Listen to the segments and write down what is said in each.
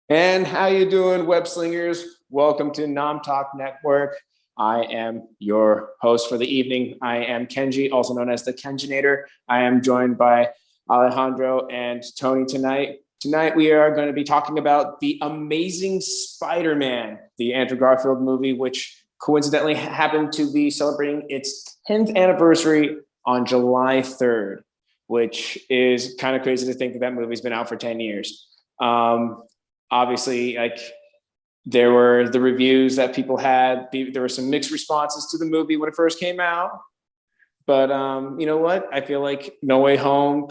And how you doing, web slingers? Welcome to Nom Talk Network. I am your host for the evening. I am Kenji, also known as the Kenjinator. I am joined by Alejandro and Toni tonight. Tonight we are going to be talking about The Amazing Spider-Man, the Andrew Garfield movie, which coincidentally happened to be celebrating its 10th anniversary on July 3rd, which is kind of crazy to think that that movie's been out for 10 years. Obviously, like, there were the reviews that people had. There were some mixed responses to the movie when it first came out. But you know what? I feel like No Way Home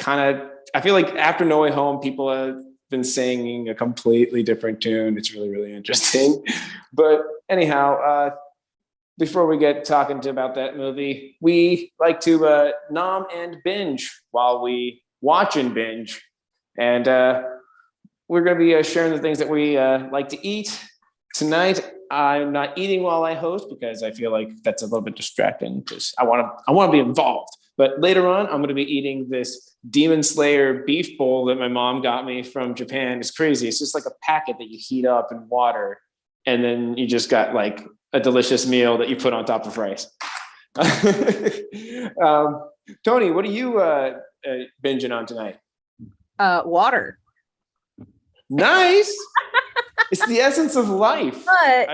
I feel like after No Way Home, people have been singing a completely different tune. It's really, really interesting. But anyhow, before we get talking about that movie, we like to nom and binge while we watch and binge. And we're going to be sharing the things that we like to eat. Tonight, I'm not eating while I host because I feel like that's a little bit distracting because I want to be involved. But later on, I'm going to be eating this Demon Slayer beef bowl that my mom got me from Japan. It's crazy. It's just like a packet that you heat up in water, and then you just got like a delicious meal that you put on top of rice. Toni, what are you binging on tonight? Water. Nice. It's the essence of life. But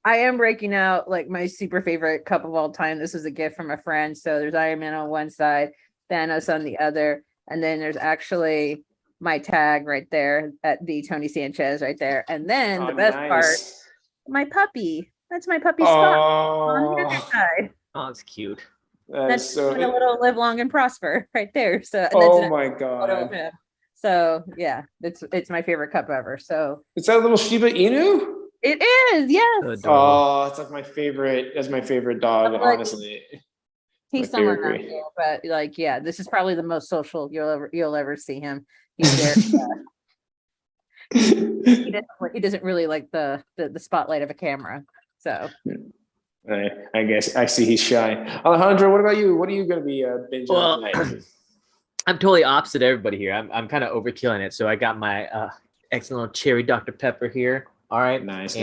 I am breaking out like my super favorite cup of all time. This was a gift from a friend. So there's Iron Man on one side, Thanos on the other, and then there's actually my tag right there at the Toni Sanchez right there. And then the best part, my puppy. That's my puppy Spot on the other side. Oh, it's cute. That's so a little live long and prosper right there. So oh my god. So yeah, it's my favorite cup ever. So it's that little Shiba Inu? It is, yes. Adorable. Oh, it's like my favorite. That's my favorite dog, honestly. He's somewhere around here, but like, yeah, this is probably the most social you'll ever see him. He's there. He doesn't really like the spotlight of a camera. So I guess I see he's shy. Alejandro, what about you? What are you going to be binging tonight? I'm totally opposite everybody here. I'm kind of overkilling it. So I got my excellent cherry Dr. Pepper here. All right. Nice.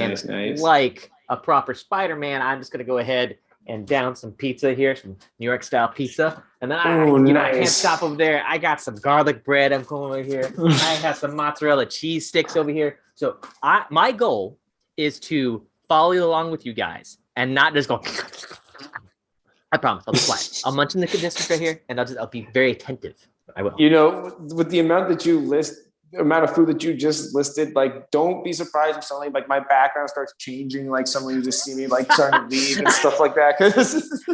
Like a proper Spider-Man, I'm just going to go ahead and down some pizza here, some New York style pizza. And then I can't stop over there. I got some garlic bread. I'm going over here. I have some mozzarella cheese sticks over here. So my goal is to follow along with you guys and not just go. I promise. I'll be quiet. I'll munch in the district right here, and I'll be very attentive. I will. You know, with the amount that you list, the amount of food that you just listed, like, don't be surprised if suddenly like my background starts changing, like someone you just see me like starting to leave and stuff like that. Because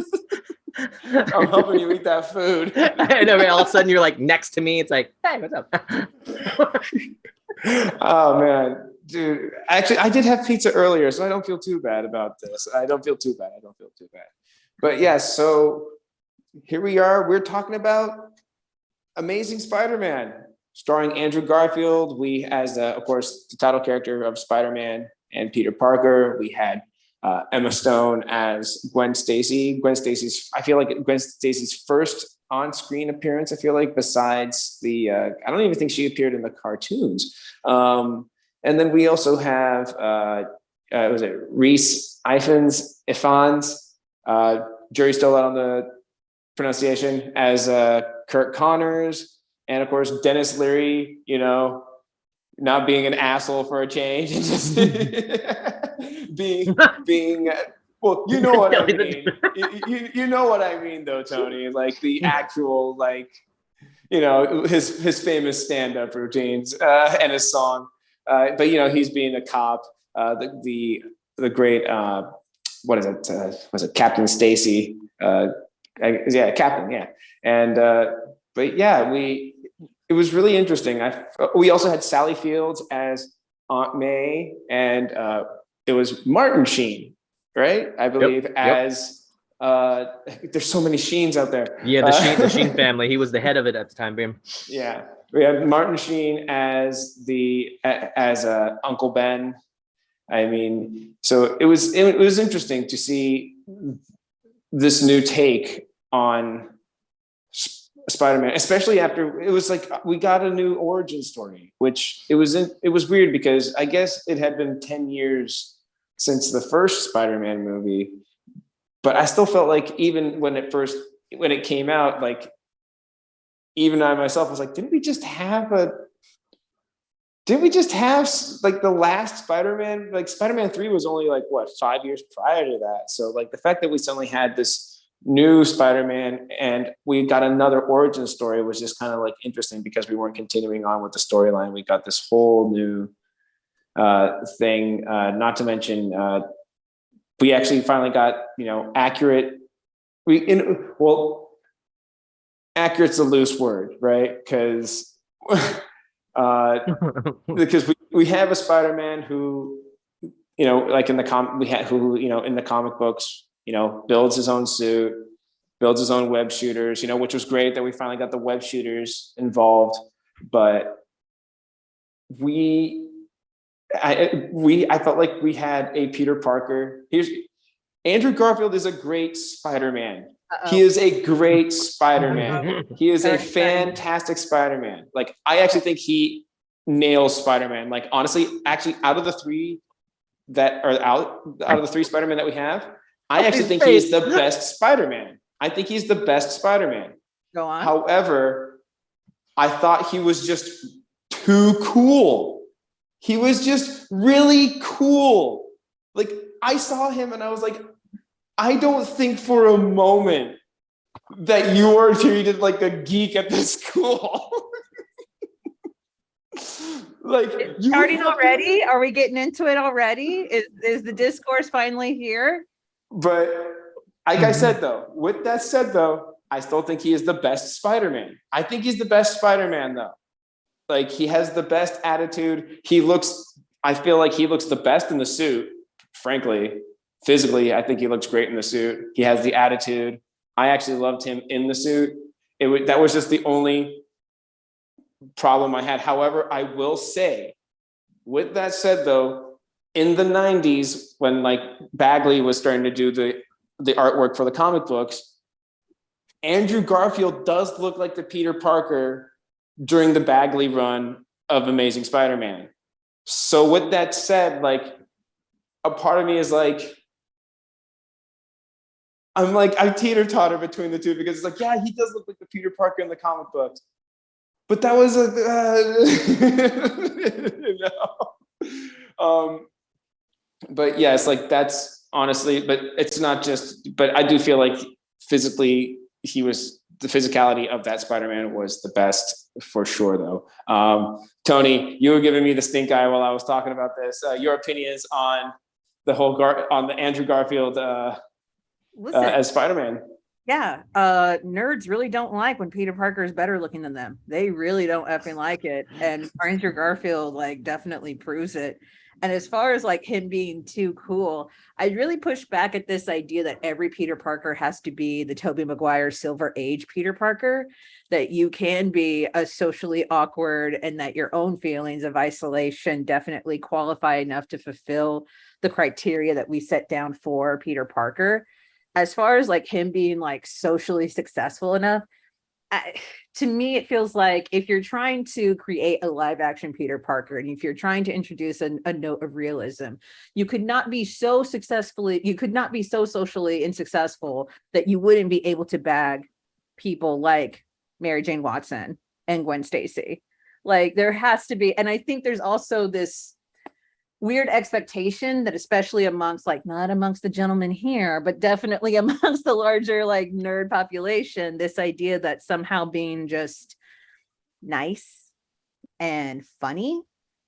I'm helping you eat that food. I know, all of a sudden you're like next to me. It's like, hey, what's up? Oh man, dude. Actually, I did have pizza earlier, so I don't feel too bad about this. I don't feel too bad. But yeah, so here we are. We're talking about Amazing Spider-Man, starring Andrew Garfield. We, as of course, the title character of Spider-Man and Peter Parker. We had Emma Stone as Gwen Stacy. I feel like Gwen Stacy's first on-screen appearance. I feel like besides I don't even think she appeared in the cartoons. And then we also have was it Reese Ifans? Jury's still out on the pronunciation, as Kirk Connors, and of course Dennis Leary, you know, not being an asshole for a change, and just being well, you know what I mean. You know what I mean, though, Toni. Like the actual, like, you know, his famous stand-up routines and his song. But you know, he's being a cop. The great what is it? Was it Captain Stacy? Captain. Yeah, and but yeah, it was really interesting. We also had Sally Fields as Aunt May, and it was Martin Sheen, right? I believe as there's so many Sheens out there. Yeah, the Sheen family. He was the head of it at the time, Bim. Yeah, we had Martin Sheen as Uncle Ben. I mean, so it was interesting to see this new take on Spider-Man, especially after it was like we got a new origin story, which it was weird because I guess it had been 10 years since the first Spider-Man movie, but I still felt like even when it came out, like even I myself was like, didn't we just have like the last Spider-Man? Like Spider-Man 3 was only like what 5 years prior to that. So like the fact that we suddenly had this new Spider-Man and we got another origin story was just kind of like interesting because we weren't continuing on with the storyline. We got this whole new thing. Not to mention, we actually finally got accurate. Accurate's a loose word, right? Because we have a Spider-Man who, like in the in the comic books, builds his own suit, builds his own web shooters, which was great that we finally got the web shooters involved. But I felt like we had a Peter Parker. Andrew Garfield is a great Spider-Man. He is a great Spider-Man. He is a fantastic Spider-Man. Like, I actually think he nails Spider-Man. Like, honestly, actually, out of the three Spider-Man that we have, I actually think he is the best Spider-Man. I think he's the best Spider-Man. Go on. However, I thought he was just too cool. He was just really cool. Like, I saw him and I was like, I don't think for a moment that you are treated like a geek at this school. Like, starting already? Are we getting into it already? Is the discourse finally here? But like I said, though, with that said, though, I still think he is the best Spider-Man. I think he's the best Spider-Man, though. Like, he has the best attitude. I feel like he looks the best in the suit, frankly. Physically, I think he looks great in the suit. He has the attitude. I actually loved him in the suit. That was just the only problem I had. However, I will say, with that said, though, in the 90s, when like Bagley was starting to do the artwork for the comic books, Andrew Garfield does look like the Peter Parker during the Bagley run of Amazing Spider-Man. So with that said, like, a part of me is like, I teeter-totter between the two because it's like, yeah, he does look like the Peter Parker in the comic books. But that was but yeah, it's like, that's honestly, but it's not just, but I do feel like physically the physicality of that Spider-Man was the best for sure, though. Toni, you were giving me the stink eye while I was talking about this. Your opinions on the whole on the Andrew Garfield as Spider-Man. Yeah, nerds really don't like when Peter Parker is better looking than them. They really don't effing like it. And Andrew Garfield like definitely proves it. And as far as like him being too cool, I really push back at this idea that every Peter Parker has to be the Tobey Maguire Silver Age Peter Parker, that you can be a socially awkward and that your own feelings of isolation definitely qualify enough to fulfill the criteria that we set down for Peter Parker. As far as like him being like socially successful enough, to me, it feels like if you're trying to create a live action Peter Parker, and if you're trying to introduce a note of realism, you could not be so socially unsuccessful that you wouldn't be able to bag people like Mary Jane Watson and Gwen Stacy. Like, there has to be, and I think there's also this weird expectation that, especially amongst like, not amongst the gentlemen here, but definitely amongst the larger like nerd population, this idea that somehow being just nice and funny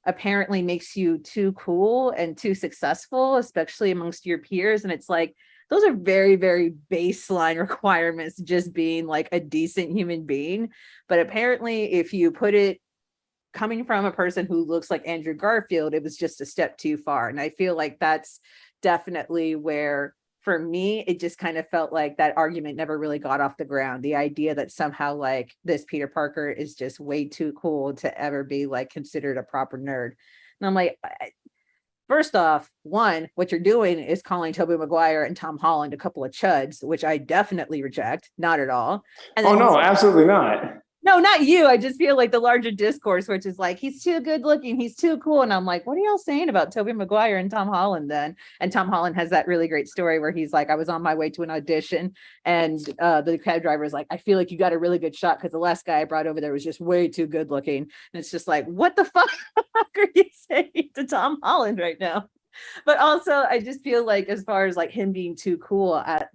apparently makes you too cool and too successful, especially amongst your peers. And it's like, those are very, very baseline requirements, just being like a decent human being. But apparently, if you put it coming from a person who looks like Andrew Garfield, it was just a step too far. And I feel like that's definitely where, for me, it just kind of felt like that argument never really got off the ground. The idea that somehow like this Peter Parker is just way too cool to ever be like considered a proper nerd. And I'm like, First off, one, what you're doing is calling Tobey Maguire and Tom Holland a couple of chuds, which I definitely reject. Not at all. And Oh then no, absolutely not. no, not you. I just feel like the larger discourse, which is like, he's too good looking, he's too cool. And I'm like, what are y'all saying about Tobey Maguire and Tom Holland then? And Tom Holland has that really great story where he's like, I was on my way to an audition and the cab driver is like, I feel like you got a really good shot because the last guy I brought over there was just way too good looking. And it's just like, what the fuck are you saying to Tom Holland right now? But also, I just feel like as far as like him being too cool at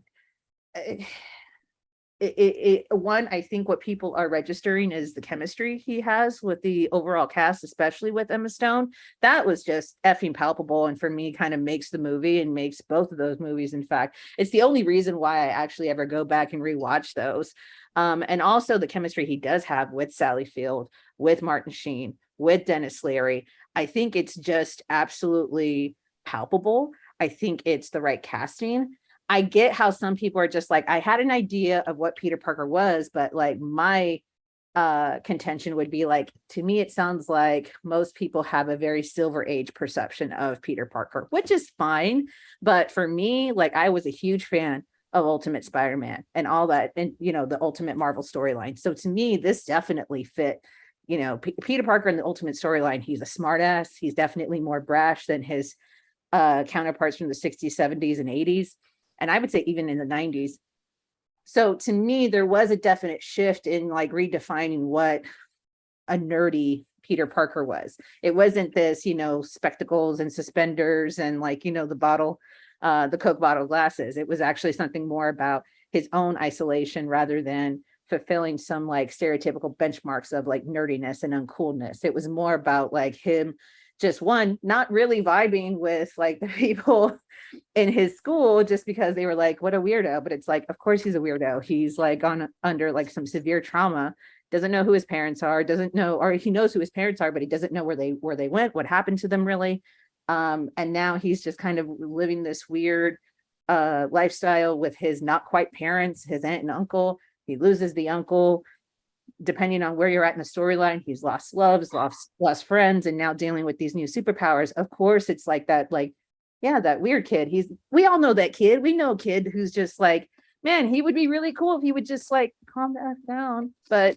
one, I think what people are registering is the chemistry he has with the overall cast, especially with Emma Stone. That was just effing palpable, and for me kind of makes the movie and makes both of those movies. In fact, it's the only reason why I actually ever go back and rewatch those. And also the chemistry he does have with Sally Field, with Martin Sheen, with Dennis Leary. I think it's just absolutely palpable. I think it's the right casting. I get how some people are just like, I had an idea of what Peter Parker was, but like my contention would be like, to me, it sounds like most people have a very Silver Age perception of Peter Parker, which is fine. But for me, like I was a huge fan of Ultimate Spider-Man and all that, and you know, the Ultimate Marvel storyline. So to me, this definitely fit. You know, Peter Parker in the Ultimate storyline, he's a smartass. He's definitely more brash than his counterparts from the 60s, 70s, and 80s. And I would say even in the 90s. So to me, there was a definite shift in like redefining what a nerdy Peter Parker was. It wasn't this, you know, spectacles and suspenders and like, you know, the Coke bottle glasses. It was actually something more about his own isolation rather than fulfilling some like stereotypical benchmarks of like nerdiness and uncoolness. It was more about like him just one, not really vibing with like the people in his school just because they were like, what a weirdo. But it's like, of course he's a weirdo. He's like under like some severe trauma, doesn't know who his parents are, doesn't know, or he knows who his parents are, but he doesn't know where they went, what happened to them really. And now he's just kind of living this weird lifestyle with his not quite parents, his aunt and uncle. He loses the uncle. Depending on where you're at in the storyline, he's lost loves, lost friends, and now dealing with these new superpowers. Of course, it's like that, like, yeah, that weird kid. We all know that kid. We know a kid who's just like, man, he would be really cool if he would just like calm the F down. But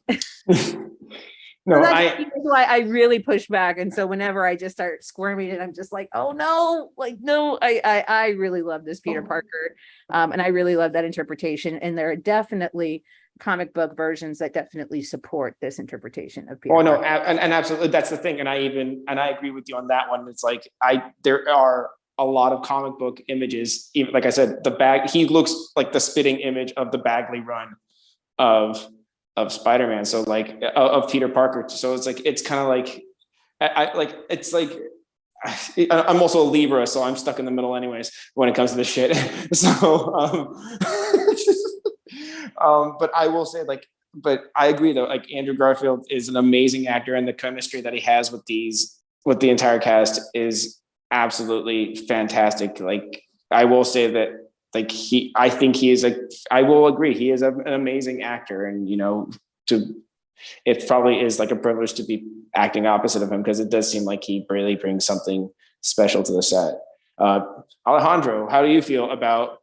No, so that's why I really push back. And so whenever I just start squirming and I'm just like, oh no, like, no, I really love this Peter Parker. And I really love that interpretation. And there are definitely comic book versions that definitely support this interpretation of Peter no, Parker. and absolutely, that's the thing. And I agree with you on that one. It's like, there are a lot of comic book images. Even like I said, he looks like the spitting image of the Bagley run of Spider-Man. So like of Peter Parker. So it's like, it's kind of like, it's like, I'm also a Libra, so I'm stuck in the middle anyways when it comes to this shit. So, but I will say but I agree though, like Andrew Garfield is an amazing actor, and the chemistry that he has with the entire cast is absolutely fantastic. Like I will say that like I will agree, he is an amazing actor, and you know, it probably is like a privilege to be acting opposite of him, because it does seem like he really brings something special to the set. Alejandro, how do you feel about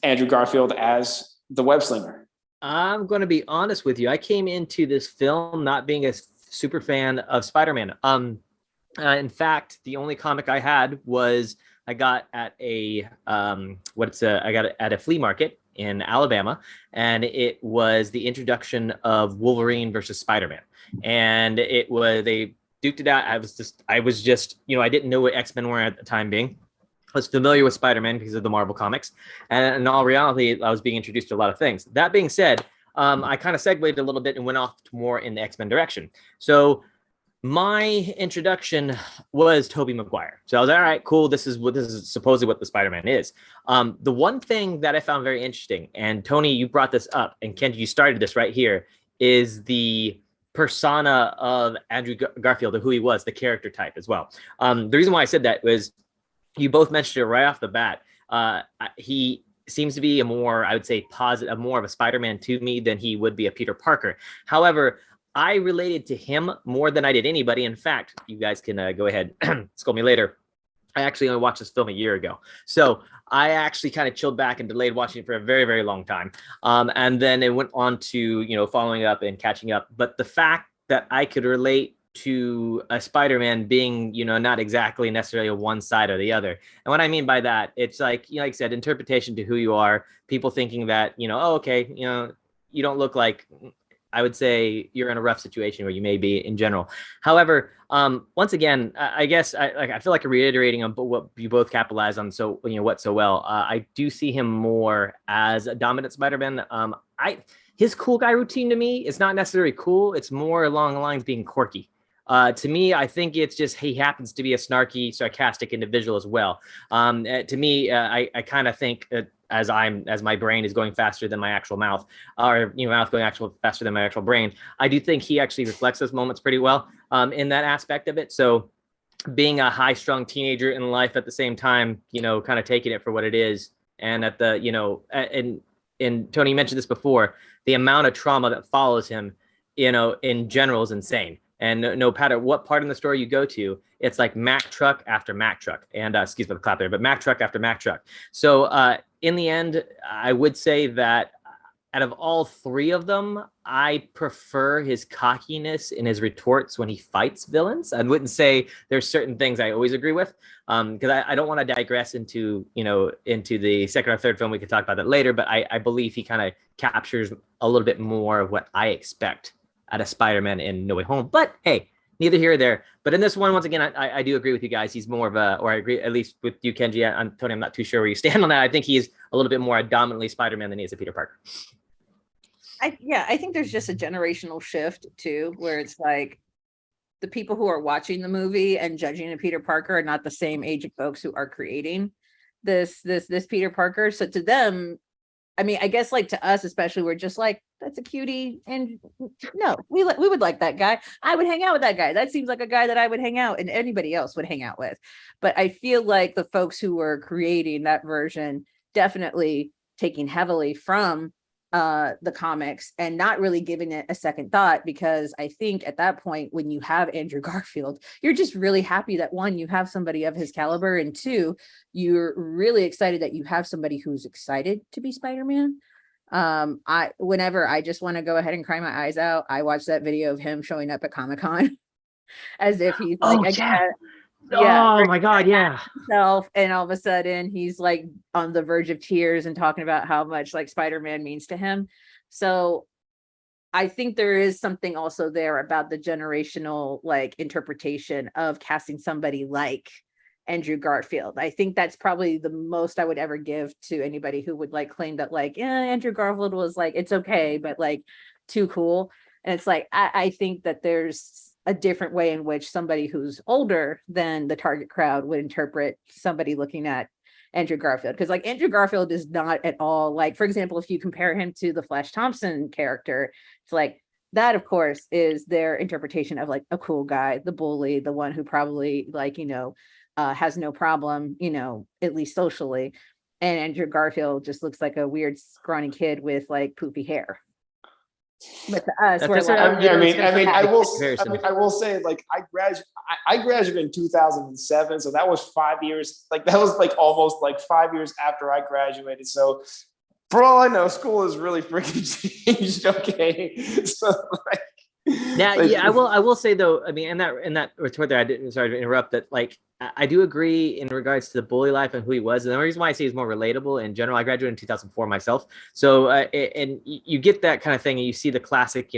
Andrew Garfield as the web slinger? I'm going to be honest with you. I came into this film not being a super fan of Spider-Man. In fact, the only comic I had was I got at I got it at a flea market in Alabama, and it was the introduction of Wolverine versus Spider-Man, and they duked it out. I was just I didn't know what X-Men were at the time being. I was familiar with Spider-Man because of the Marvel comics, and in all reality, I was being introduced to a lot of things. That being said, I kind of segued a little bit and went off more in the X-Men direction. So my introduction was Tobey Maguire. So I was all right, cool. This is supposedly what the Spider-Man is. The one thing that I found very interesting, and Toni, you brought this up, and Kenji, you started this right here, is the persona of Andrew Garfield, or who he was, the character type as well. The reason why I said that was you both mentioned it right off the bat. He seems to be I would say, more of a Spider-Man to me than he would be a Peter Parker. However, I related to him more than I did anybody. In fact, you guys can go ahead, scold me later. I actually only watched this film a year ago. So I actually kind of chilled back and delayed watching it for a very, very long time. And then it went on to, following up and catching up. But the fact that I could relate to a Spider-Man being, not exactly necessarily a one side or the other. And what I mean by that, it's like, like I said, interpretation to who you are, people thinking that, oh, okay, you don't look like, I would say you're in a rough situation where you may be in general. However, once again, I guess I feel like reiterating on what you both capitalize on so well. I do see him more as a dominant Spider-Man. His cool guy routine to me is not necessarily cool. It's more along the lines of being quirky. To me, I think it's just he happens to be a snarky, sarcastic individual as well. To me, I kind of think as my brain is going faster than my actual mouth, or mouth going faster than my actual brain, I do think he actually reflects those moments pretty well in that aspect of it. So being a high-strung teenager in life at the same time, kind of taking it for what it is, and at the and Tony mentioned this before, the amount of trauma that follows him, in general is insane. And no matter what part in the story you go to, it's like Mack truck after Mack truck. And excuse me, the clap there, but Mack truck after Mack truck. So in the end, I would say that out of all three of them, I prefer his cockiness in his retorts when he fights villains. I wouldn't say there's certain things I always agree with, because I don't want to digress into the second or third film. We could talk about that later, but I believe he kind of captures a little bit more of what I expect out of Spider-Man in No Way Home. But hey, neither here or there. But in this one, once again, I do agree with you guys. He's more of or I agree at least with you, Kenji. Tony, I'm not too sure where you stand on that. I think he's a little bit more dominantly Spider-Man than he is a Peter Parker. I think there's just a generational shift too, where it's like the people who are watching the movie and judging a Peter Parker are not the same age of folks who are creating this Peter Parker. So to them, I mean, I guess like to us, especially, we're just like, that's a cutie. And no, we would like that guy. I would hang out with that guy. That seems like a guy that I would hang out and anybody else would hang out with. But I feel like the folks who were creating that version definitely taking heavily from the comics and not really giving it a second thought, because I think at that point, when you have Andrew Garfield, you're just really happy that one, you have somebody of his caliber, and two, you're really excited that you have somebody who's excited to be Spider-Man. Whenever I just want to go ahead and cry my eyes out, I watch that video of him showing up at Comic-Con as if he's like, oh my God, yeah. Himself, and all of a sudden he's like on the verge of tears and talking about how much like Spider-Man means to him. So I think there is something also there about the generational like interpretation of casting somebody like Andrew Garfield. I think that's probably the most I would ever give to anybody who would like claim that like, Andrew Garfield was like, it's okay, but like too cool. And it's like, I think that there's a different way in which somebody who's older than the target crowd would interpret somebody looking at Andrew Garfield. Because like Andrew Garfield is not at all like, for example, if you compare him to the Flash Thompson character, it's like that, of course, is their interpretation of like a cool guy, the bully, the one who probably like, has no problem, at least socially. And Andrew Garfield just looks like a weird, scrawny kid with like poofy hair. But to us, we're like, I will say, like, I graduated in 2007, so that was 5 years. Like, that was like almost like 5 years after I graduated. So, for all I know, school has really freaking changed. Okay, so like. Now, yeah, I will say though. I mean, in that retort there, sorry to interrupt. That like I do agree in regards to the bully life and who he was. And the reason why I say he's more relatable in general, I graduated in 2004 myself. So and you get that kind of thing, and you see the classic,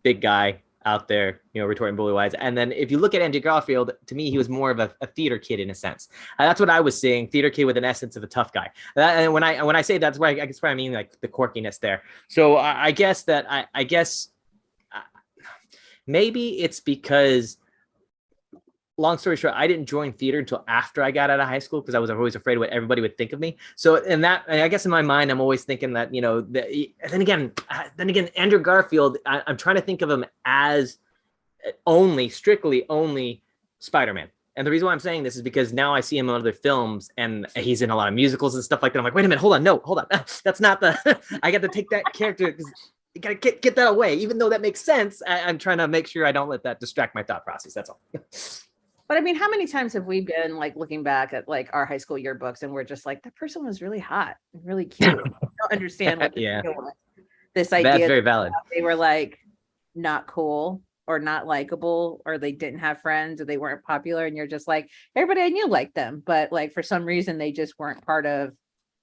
big guy out there, retorting bully wise. And then if you look at Andrew Garfield, to me, he was more of a theater kid in a sense. That's what I was seeing, theater kid with an essence of a tough guy. And when I say that's why I guess what I mean, like the quirkiness there. So I guess that I guess. Maybe it's because, long story short, I didn't join theater until after I got out of high school because I was always afraid of what everybody would think of me. So I guess in my mind, I'm always thinking that, then again, Andrew Garfield, I'm trying to think of him as strictly only Spider-Man. And the reason why I'm saying this is because now I see him in other films and he's in a lot of musicals and stuff like that. I'm like, wait a minute, hold on. That's not I got to take that character because you gotta get that away. Even though that makes sense, I'm trying to make sure I don't let that distract my thought process. That's all. But I mean, how many times have we been like looking back at like our high school yearbooks and we're just like, that person was really hot and really cute. I don't understand what the Yeah. deal was. This That's idea very that valid. they were like not cool or not likable, or they didn't have friends, or they weren't popular, and you're just like, everybody I knew liked them, but like for some reason they just weren't part of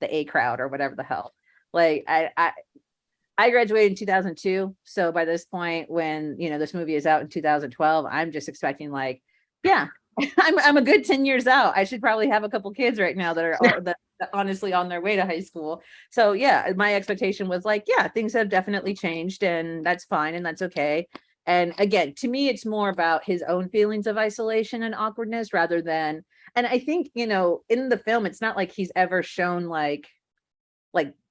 the A crowd or whatever the hell. Like I graduated in 2002, so by this point, when this movie is out in 2012, I'm just expecting like, yeah, I'm a good 10 years out. I should probably have a couple kids right now that are that honestly on their way to high school. So yeah, my expectation was like, yeah, things have definitely changed, and that's fine and that's okay. And again, to me, it's more about his own feelings of isolation and awkwardness rather than, and I think, in the film, it's not like he's ever shown like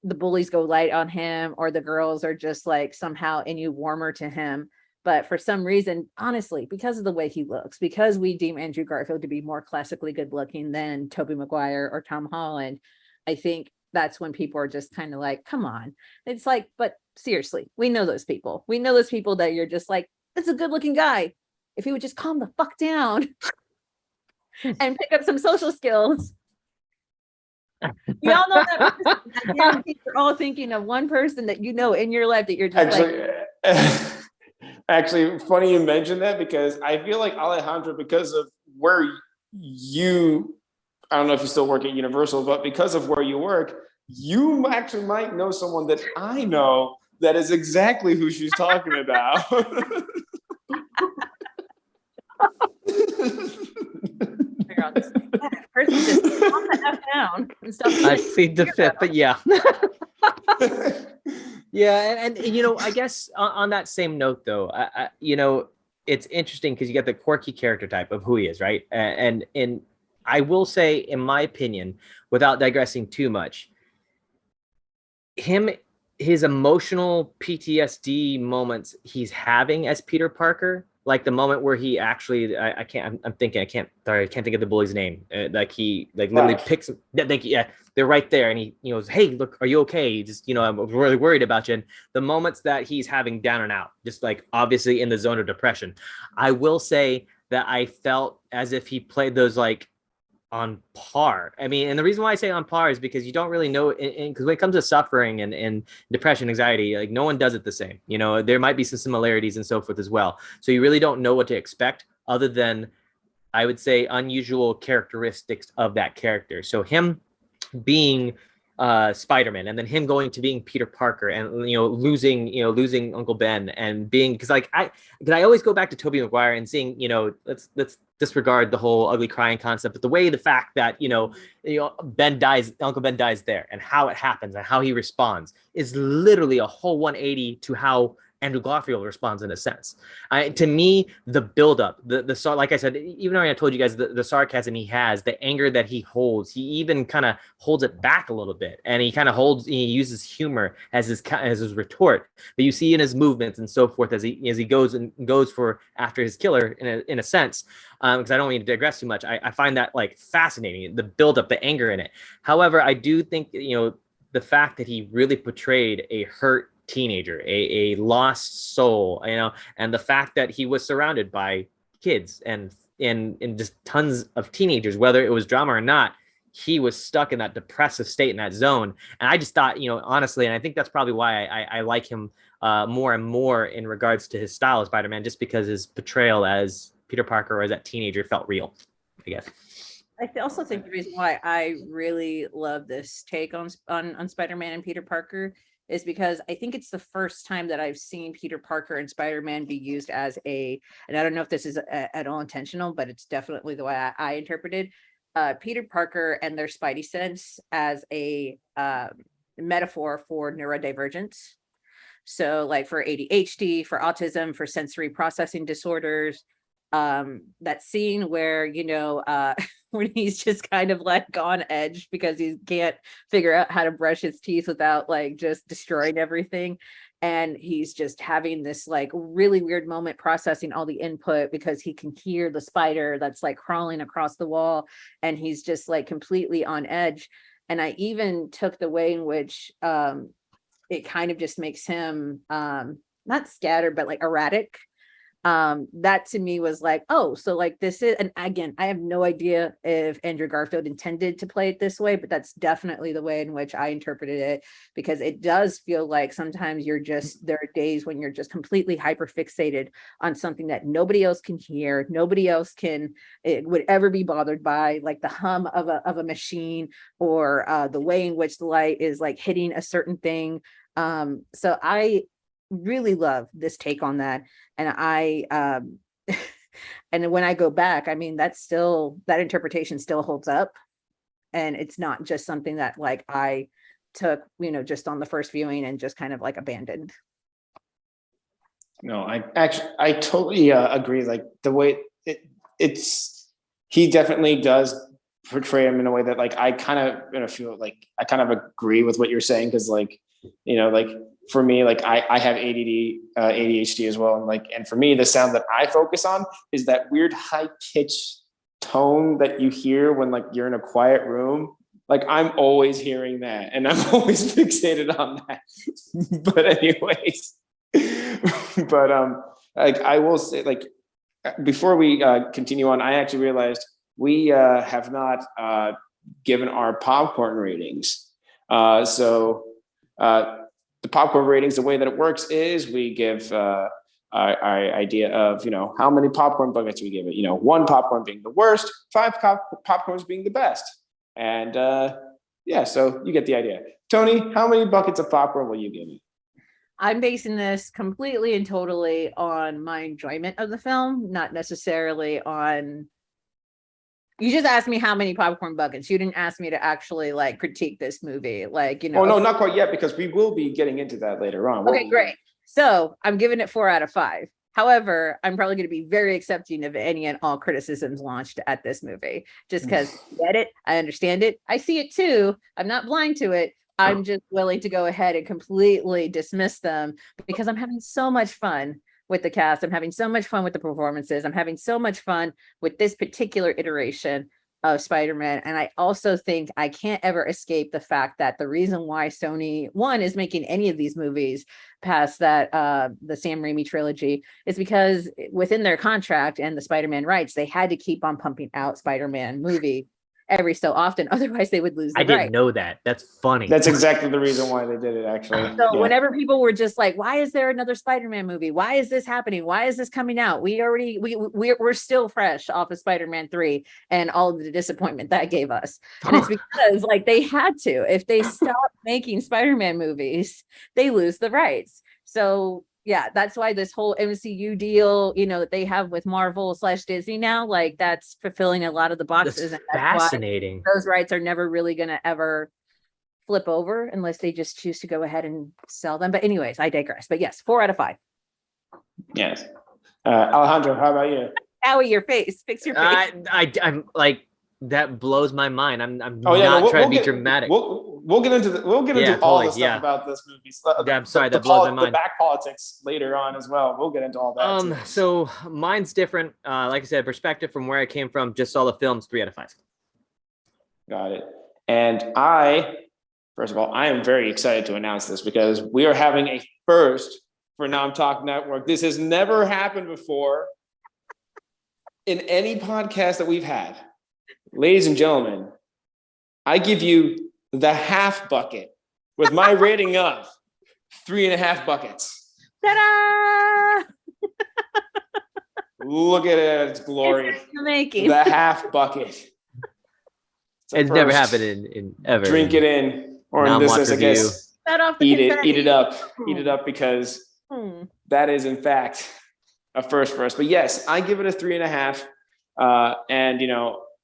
the bullies go light on him or the girls are just like somehow any warmer to him. But for some reason, honestly, because of the way he looks, because we deem Andrew Garfield to be more classically good looking than Tobey Maguire or Tom Holland, I think that's when people are just kind of like, come on. It's like, but seriously, we know those people. We know those people that you're just like, that's a good looking guy. If he would just calm the fuck down and pick up some social skills. We all know that person. I guarantee you're all thinking of one person that in your life that you're just actually, funny you mentioned that, because I feel like Alejandro, because of where I don't know if you still work at Universal, but because of where you work, you actually might know someone that I know that is exactly who she's talking about. Person just calm the F down and stuff. I plead the fifth, but yeah. Yeah, and I guess on that same note, though, it's interesting because you get the quirky character type of who he is, right? And I will say, in my opinion, without digressing too much, his emotional PTSD moments he's having as Peter Parker, like the moment where he actually, I can't think of the bully's name. He literally picks, they're right there, and he goes, hey, look, are you okay? Just, I'm really worried about you. And the moments that he's having down and out, just like obviously in the zone of depression, I will say that I felt as if he played those like on par. I mean, and the reason why I say on par is because you don't really know, because when it comes to suffering and depression, anxiety, like no one does it the same. There might be some similarities and so forth as well. So you really don't know what to expect other than, I would say, unusual characteristics of that character. So him being Spider-Man, and then him going to being Peter Parker, and losing Uncle Ben, and being, because I always go back to Tobey Maguire and seeing, let's disregard the whole ugly crying concept, but the fact that Ben dies, Uncle Ben dies there, and how it happens and how he responds is literally a whole 180 to how Andrew Garfield responds, in a sense. To me, the buildup, the like I said, even though I told you guys the sarcasm he has, the anger that he holds, he even kind of holds it back a little bit, and he uses humor as his retort. But you see in his movements and so forth as he goes for after his killer in a sense. Because I don't mean to digress too much. I find that like fascinating, the buildup, the anger in it. However, I do think the fact that he really portrayed a hurt teenager, a lost soul, and the fact that he was surrounded by kids and just tons of teenagers, whether it was drama or not, he was stuck in that depressive state, in that zone. And I just thought, honestly, and I think that's probably why I like him more and more in regards to his style as Spider-Man, just because his portrayal as Peter Parker or as that teenager felt real, I guess. I also think the reason why I really love this take on Spider-Man and Peter Parker is because I think it's the first time that I've seen Peter Parker and Spider-Man be used as and I don't know if this is at all intentional, but it's definitely the way I interpreted Peter Parker and their Spidey sense as a metaphor for neurodivergence. So like for ADHD, for autism, for sensory processing disorders, that scene where when he's just kind of like on edge because he can't figure out how to brush his teeth without like just destroying everything, and he's just having this like really weird moment processing all the input because he can hear the spider that's like crawling across the wall, and he's just like completely on edge. And I even took the way in which it kind of just makes him not scattered, but like erratic. That to me was like, oh, so like this is, and again, I have no idea if Andrew Garfield intended to play it this way, but that's definitely the way in which I interpreted it, because it does feel like sometimes there are days when you're just completely hyper fixated on something that nobody else can hear, nobody else would ever be bothered by, like the hum of a machine, or the way in which the light is like hitting a certain thing. So I really love this take on that. And and when I go back, I mean, that interpretation still holds up. And it's not just something that like I took, just on the first viewing and just kind of like abandoned. No, I totally agree. Like the way he definitely does portray him in a way that like I kind of feel like I kind of agree with what you're saying, because like like for me, like I have ADD, ADHD as well, and for me the sound that I focus on is that weird high pitch tone that you hear when like you're in a quiet room. Like I'm always hearing that, and I'm always fixated on that. But anyways, like I will say, like before we continue on, I actually realized we have not given our popcorn ratings. So the popcorn ratings, the way that it works is we give our idea of, how many popcorn buckets we give it. 1 popcorn being the worst, 5 popcorns being the best. And yeah, so you get the idea. Toni, how many buckets of popcorn will you give it? I'm basing this completely and totally on my enjoyment of the film, not necessarily on. You just asked me how many popcorn buckets. You didn't ask me to actually like critique this movie. Like, Oh, no, not quite yet, because we will be getting into that later on. Okay, great. So I'm giving it 4 out of 5. However, I'm probably going to be very accepting of any and all criticisms launched at this movie, just because I get it. I understand it. I see it too. I'm not blind to it. I'm just willing to go ahead and completely dismiss them because I'm having so much fun with the cast. I'm having so much fun with the performances. I'm having so much fun with this particular iteration of Spider-Man. And I also think I can't ever escape the fact that the reason why Sony, one, is making any of these movies past that, the Sam Raimi trilogy, is because within their contract and the Spider-Man rights, they had to keep on pumping out Spider-Man movie every so often, otherwise they would lose the I didn't right. know that. That's funny. That's exactly the reason why they did it, actually. So whenever people were just like, why is there another Spider-Man movie? Why is this happening? Why is this coming out? We're still fresh off of Spider-Man 3 and all of the disappointment that gave us. And it's because like they had to. If they stop making Spider-Man movies, they lose the rights. So yeah, that's why this whole MCU deal, that they have with Marvel / Disney now, like that's fulfilling a lot of the boxes. That's and that's fascinating. why those rights are never really going to ever flip over unless they just choose to go ahead and sell them. But anyways, I digress. But yes, 4 out of 5. Yes. Alejandro, how about you? Owie, your face. Fix your face. I'm like, that blows my mind. I'm not trying to be dramatic. We'll get into all the stuff about this movie. I'm sorry, that blows my mind. The back politics later on as well. We'll get into all that. Too. So mine's different. Like I said, perspective from where I came from. Just saw the films. 3 out of 5. Got it. And first of all, I am very excited to announce this because we are having a first for Nom Talk Network. This has never happened before in any podcast that we've had. Ladies and gentlemen, I give you the half bucket with my rating of 3.5 buckets. Ta-da! Look at it, its glory. Making. The half bucket. It's never happened in ever. Drink it in, or in this case, I guess, eat it up, because that is in fact a first for us. But yes, I give it a 3.5,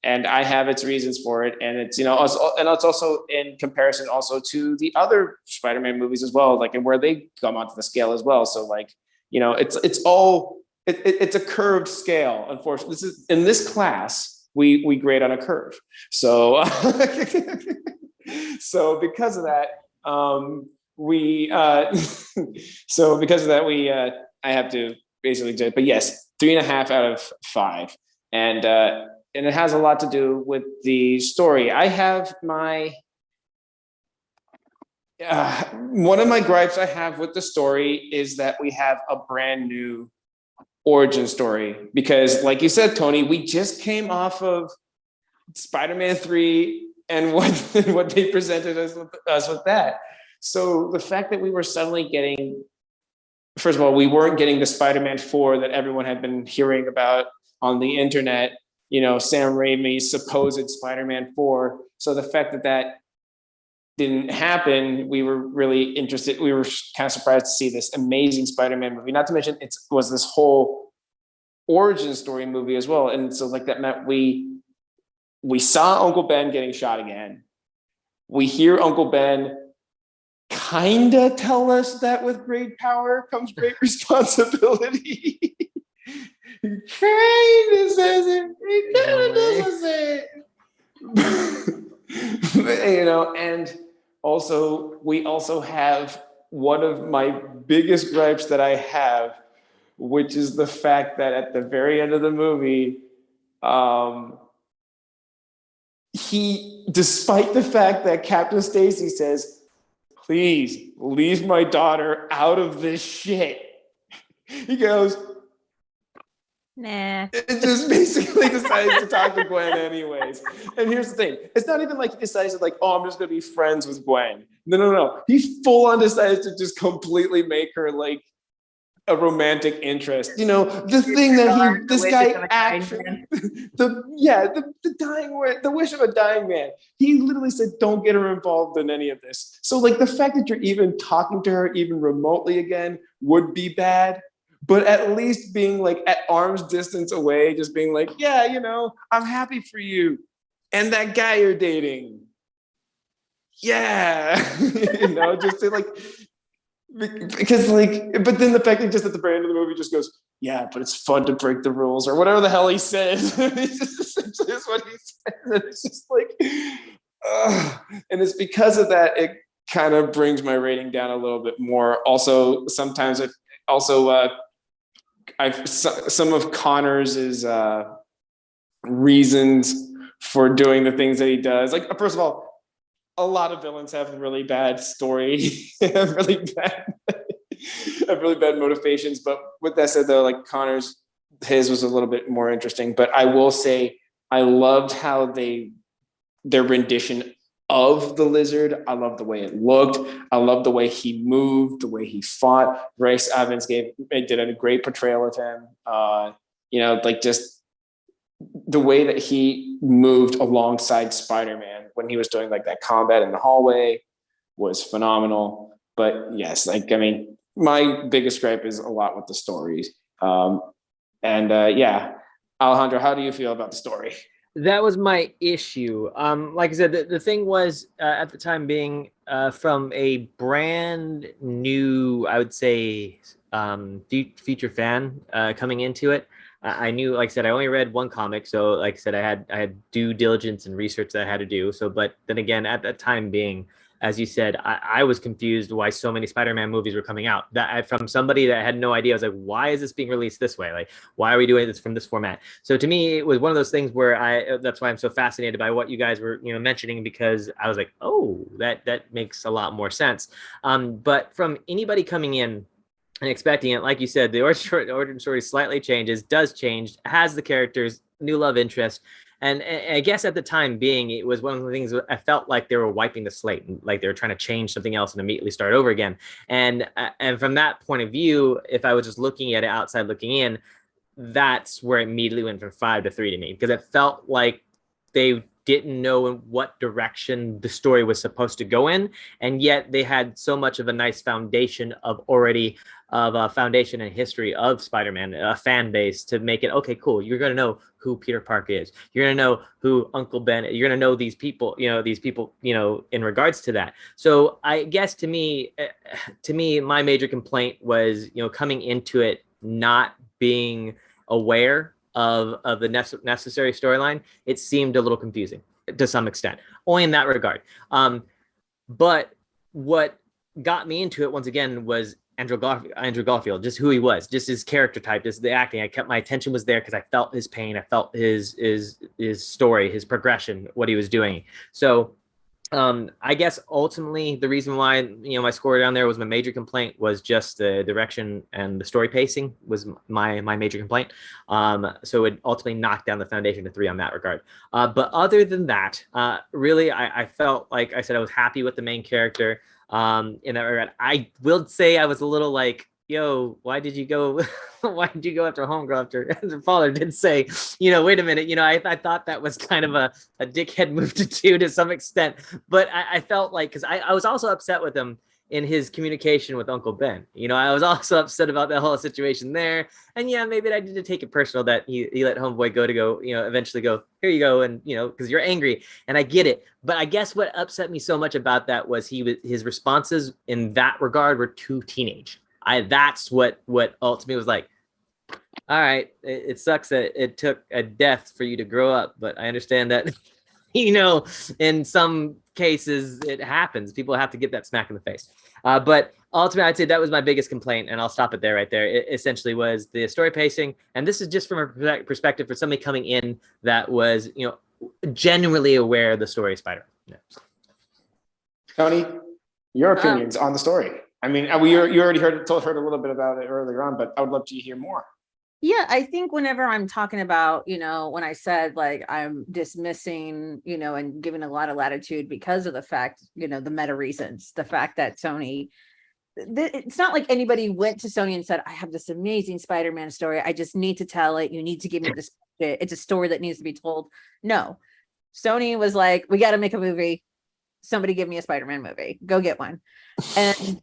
and I have its reasons for it, and it's it's also in comparison also to the other Spider-Man movies as well, like, and where they come onto the scale as well. So like, it's a curved scale. Unfortunately, this is in this class. We grade on a curve. So, so because of that, I have to basically do it. But yes, 3.5 out of 5. And it has a lot to do with the story. I have my one of my gripes I have with the story is that we have a brand new origin story, because like you said, Tony, we just came off of Spider-Man 3 and what they presented us with that. So the fact that we were suddenly getting, first of all, we weren't getting the Spider-Man 4 that everyone had been hearing about on the internet, Sam Raimi's supposed Spider-Man 4. So the fact that that didn't happen, we were really interested. We were kind of surprised to see this amazing Spider-Man movie. Not to mention it was this whole origin story movie as well. And so like that meant we saw Uncle Ben getting shot again. We hear Uncle Ben kinda tell us that with great power comes great responsibility. He kinda says it. He kinda doesn't say it. And also, we also have one of my biggest gripes that I have, which is the fact that at the very end of the movie, despite the fact that Captain Stacy says, "Please leave my daughter out of this shit," he goes, Nah. it just basically decides to talk to Gwen anyways. And here's the thing. It's not even like he decides to I'm just going to be friends with Gwen. No. He full on decides to just completely make her like a romantic interest. The thing that this guy actually, the wish of a dying man. He literally said, "Don't get her involved in any of this." So like the fact that you're even talking to her even remotely again would be bad. But at least being like at arm's distance away, just being like, "Yeah, I'm happy for you and that guy you're dating." Yeah, just to like, because like, but then the fact that just at the very end of the movie just goes, "Yeah, but it's fun to break the rules," or whatever the hell he says. It's just essentially is what he says. And it's just like, and it's because of that, it kind of brings my rating down a little bit more. Also, sometimes it also, some of Connors's reasons for doing the things that he does. Like, first of all, a lot of villains have really bad story, have really bad motivations. But with that said, though, like Connor's, his was a little bit more interesting. But I will say, I loved how their rendition of the Lizard. I love the way it looked. I love the way he moved, the way he fought. Bryce Evans did a great portrayal of him. Like just the way that he moved alongside Spider-Man when he was doing like that combat in the hallway was phenomenal. But yes, like, I mean, my biggest gripe is a lot with the stories. Alejandro, how do you feel about the story? That was my issue. Like I said, the thing was at the time being from a brand new, I would say, feature fan coming into it. I knew, like I said, I only read one comic, so like I said, I had due diligence and research that I had to do. So, but then again, at that time being, as you said, I was confused why so many Spider-Man movies were coming out. From somebody that had no idea, I was like, why is this being released this way? Like, why are we doing this from this format? So to me, it was one of those things where that's why I'm so fascinated by what you guys were, mentioning, because I was like, oh, that makes a lot more sense. But from anybody coming in and expecting it, like you said, the origin story slightly does change, has the characters, new love interest. And I guess at the time being, it was one of the things I felt like they were wiping the slate, like they were trying to change something else and immediately start over again. And from that point of view, if I was just looking at it outside looking in, that's where it immediately went from 5 to 3 to me, because it felt like they didn't know in what direction the story was supposed to go in, and yet they had so much of a nice foundation of a foundation and history of Spider-Man, a fan base, to make it okay, cool. You're going to know who Peter Parker is. You're going to know who Uncle Ben is. You're going to know these people, in regards to that. So I guess to me, my major complaint was, coming into it, not being aware of the necessary storyline. It seemed a little confusing to some extent, only in that regard. But what got me into it once again was Andrew Garfield, just who he was, just his character type, just the acting. My attention was there because I felt his pain, I felt his story, his progression, what he was doing. So I guess ultimately the reason why, my score down there was my major complaint was just the direction and the story pacing was my major complaint. So it ultimately knocked down the foundation to 3 on that regard. But other than that, really, I felt like I said I was happy with the main character. In that regard, I will say I was a little like, yo, why did you go? Why did you go after homegirl after her father did say, wait a minute, I thought that was kind of a dickhead move to do to some extent, but I felt like, because I was also upset with him in his communication with Uncle Ben. I was also upset about the whole situation there. And yeah, maybe I did take it personal that he let homeboy go, eventually go, here you go. And, because you're angry and I get it. But I guess what upset me so much about that was his responses in that regard were too teenage. That's what ultimately was like, all right, it sucks that it took a death for you to grow up, but I understand that, in some cases it happens. People have to get that smack in the face. But ultimately, I'd say that was my biggest complaint, and I'll stop it there right there. It essentially was the story pacing, and this is just from a perspective for somebody coming in that was, genuinely aware of the story of Spider-Man. Toni, your opinions on the story. I mean, you already heard a little bit about it earlier on, but I would love to hear more. Yeah, I think whenever I'm talking about, when I said like I'm dismissing, and giving a lot of latitude because of the fact, the meta reasons, the fact that Sony, it's not like anybody went to Sony and said, I have this amazing Spider-Man story. I just need to tell it. You need to give me this. It's a story that needs to be told. No, Sony was like, we got to make a movie. Somebody give me a Spider-Man movie. Go get one. And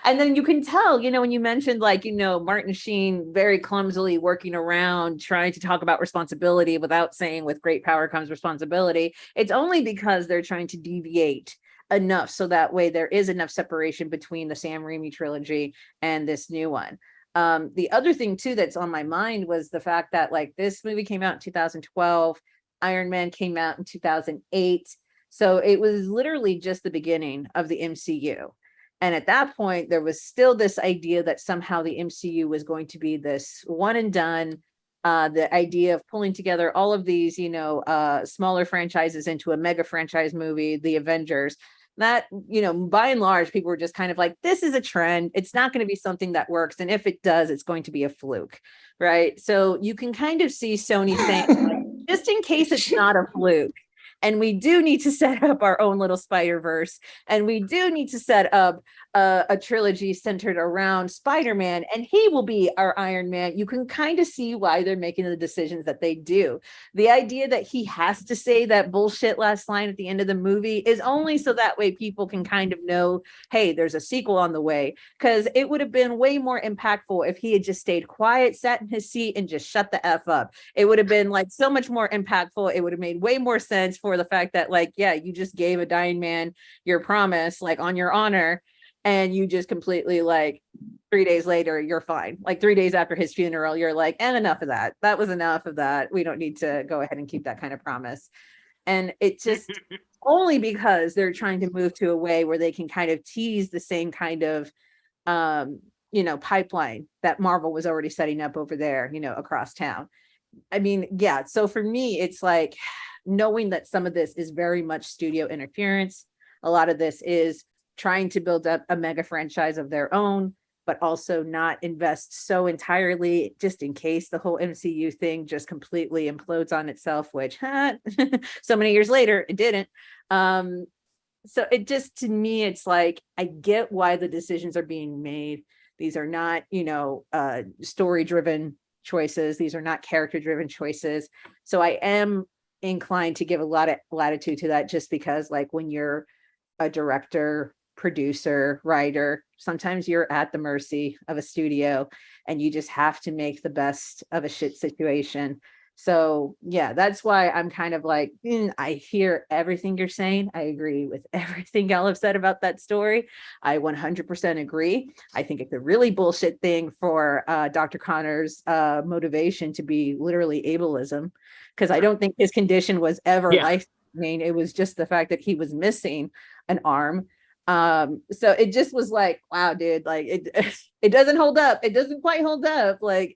and then you can tell, when you mentioned like, Martin Sheen very clumsily working around trying to talk about responsibility without saying with great power comes responsibility. It's only because they're trying to deviate enough so that way there is enough separation between the Sam Raimi trilogy and this new one. The other thing too that's on my mind was the fact that like this movie came out in 2012, Iron Man came out in 2008. So it was literally just the beginning of the MCU. And at that point, there was still this idea that somehow the MCU was going to be this one and done. The idea of pulling together all of these, smaller franchises into a mega franchise movie, the Avengers, that, by and large, people were just kind of like, this is a trend. It's not going to be something that works. And if it does, it's going to be a fluke. Right. So you can kind of see Sony saying, just in case it's not a fluke. And we do need to set up our own little Spider-Verse. And we do need to set up a trilogy centered around Spider-Man. And he will be our Iron Man. You can kind of see why they're making the decisions that they do. The idea that he has to say that bullshit last line at the end of the movie is only so that way people can kind of know, hey, there's a sequel on the way. Because it would have been way more impactful if he had just stayed quiet, sat in his seat, and just shut the F up. It would have been like so much more impactful. It would have made way more sense for the fact that like, yeah, you just gave a dying man your promise, like on your honor, and you just completely like 3 days later, you're fine. Like 3 days after his funeral, you're like, and enough of that. That was enough of that. We don't need to go ahead and keep that kind of promise. And it just only because they're trying to move to a way where they can kind of tease the same kind of pipeline that Marvel was already setting up over there, across town. I mean, yeah. So for me, it's like knowing that some of this is very much studio interference. A lot of this is trying to build up a mega franchise of their own, but also not invest so entirely just in case the whole MCU thing just completely implodes on itself, which so many years later, it didn't. So it just, to me, it's like, I get why the decisions are being made. These are not, story-driven choices. These are not character-driven choices. So I am inclined to give a lot of latitude to that, just because like when you're a director, producer, writer, sometimes you're at the mercy of a studio and you just have to make the best of a shit situation. So yeah, that's why I'm kind of like, I hear everything you're saying. I agree with everything y'all have said about that story. I 100% agree. I think it's a really bullshit thing for Dr. Connor's motivation to be literally ableism, because I don't think his condition was ever life-threatening. It was just the fact that he was missing an arm. So it just was like, wow, dude, like it doesn't hold up. It doesn't quite hold up. Like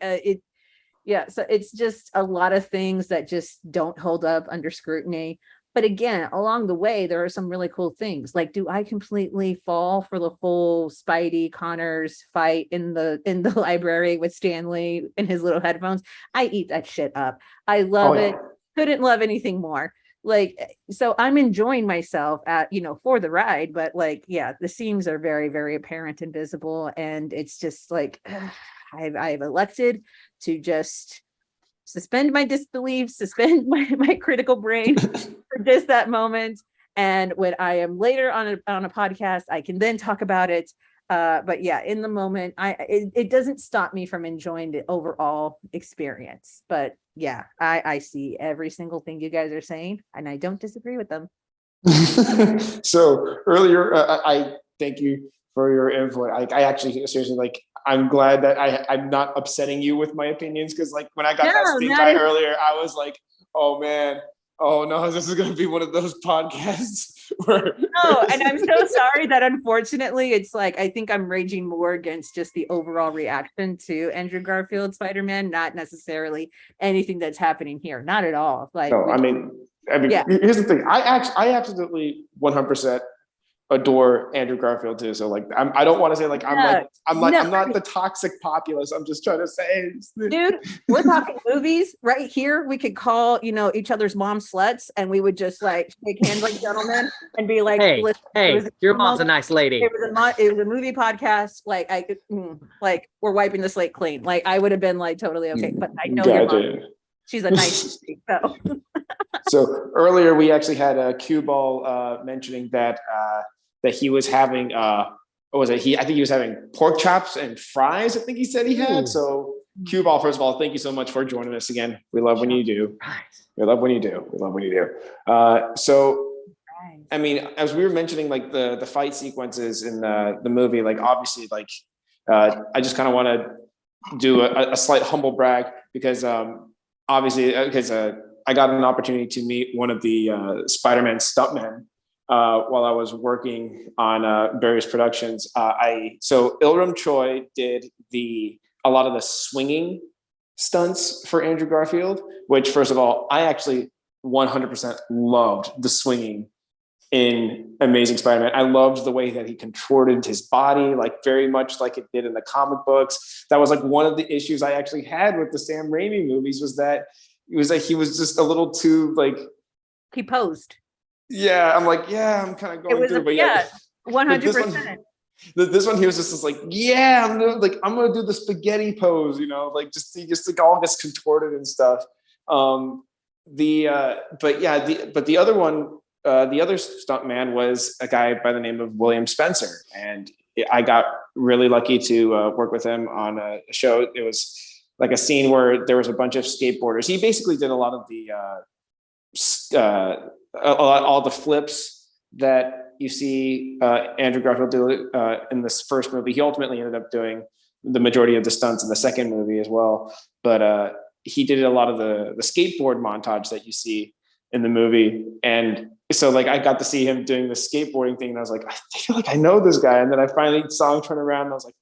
so it's just a lot of things that just don't hold up under scrutiny. But again, along the way, there are some really cool things. Like, do I completely fall for the whole Spidey Connors fight in the library with Stanley in his little headphones? I eat that shit up. I love it. Couldn't love anything more. Like, so I'm enjoying myself at, for the ride, but like, yeah, the seams are very, very apparent and visible. And it's just like, I've elected to just suspend my disbelief, suspend my critical brain for just that moment. And when I am later on a podcast, I can then talk about it. But yeah, in the moment, it doesn't stop me from enjoying the overall experience. But yeah, I see every single thing you guys are saying, and I don't disagree with them. So earlier, I thank you for your input. I actually seriously, like, I'm glad that I'm not upsetting you with my opinions, because like when I got that stink eye earlier, I was like, oh man, oh no, this is gonna be one of those podcasts where no, and I'm so sorry that unfortunately it's like I think I'm raging more against just the overall reaction to Andrew Garfield Spider-Man, not necessarily anything that's happening here. Not at all. Like, no, I mean, yeah. Here's the thing. I absolutely 100% adore Andrew Garfield too. So like, I don't want to say like I'm not the toxic populace. I'm just trying to say, dude, we're talking movies right here. We could call each other's mom sluts, and we would just like shake hands like gentlemen and be like, hey, your mom's a nice lady. It was a movie podcast. Like like we're wiping the slate clean. Like I would have been like totally okay, but I know your mom. She's a nice lady, so. So earlier we actually had a cue ball mentioning that he was having what was it? I think he was having pork chops and fries. I think he said he had. So cue ball, first of all, thank you so much for joining us again. We love when you do. We love when you do. We love when you do. So I mean, as we were mentioning, like the fight sequences in the movie, like obviously, like I just kind of want to do a slight humble brag because obviously because I got an opportunity to meet one of the Spider-Man stuntmen while I was working on various productions. So Ilram Choi did a lot of the swinging stunts for Andrew Garfield, which first of all, I actually 100% loved the swinging in Amazing Spider-Man. I loved the way that he contorted his body, like very much like it did in the comic books. That was like one of the issues I actually had with the Sam Raimi movies, was that it was like he was just a little too like he posed. Yeah, I'm like, yeah, I'm kind of going through, but yeah, 100%. This one, he was just like, yeah, I'm gonna do the spaghetti pose, like just like all gets contorted and stuff. But the other one, the other stunt man was a guy by the name of William Spencer, and I got really lucky to work with him on a show. It was like a scene where there was a bunch of skateboarders. He basically did a lot of the all the flips that you see Andrew Garfield do in this first movie. He ultimately ended up doing the majority of the stunts in the second movie as well. But he did a lot of the skateboard montage that you see in the movie. And so like I got to see him doing the skateboarding thing, and I was like, I feel like I know this guy. And then I finally saw him turn around, and I was like,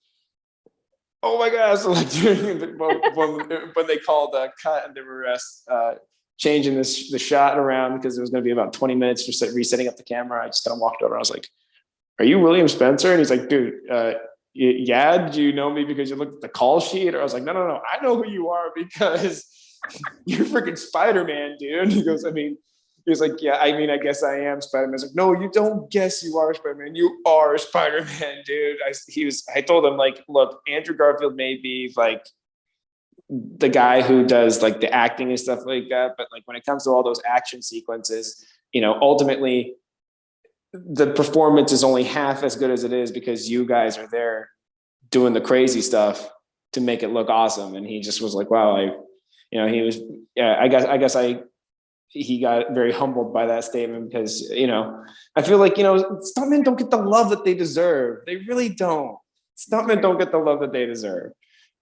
oh my gosh. So like when they called the cut and they were changing the shot around because it was going to be about 20 minutes for resetting up the camera, I just kind of walked over. I was like, are you William Spencer? And he's like, dude, yeah, do you know me because you looked at the call sheet? Or I was like, no, I know who you are because you're freaking Spider-Man, dude. He goes, he was like, yeah, I guess I am Spider-Man. I was like, no, you don't guess you are Spider-Man. You are Spider-Man, dude. I told him, like, look, Andrew Garfield may be like the guy who does like the acting and stuff like that, but like when it comes to all those action sequences, ultimately the performance is only half as good as it is because you guys are there doing the crazy stuff to make it look awesome. And he just was like, wow, he was, yeah, I guess he got very humbled by that statement because, I feel like, stuntmen don't get the love that they deserve. They really don't. Stuntmen don't get the love that they deserve.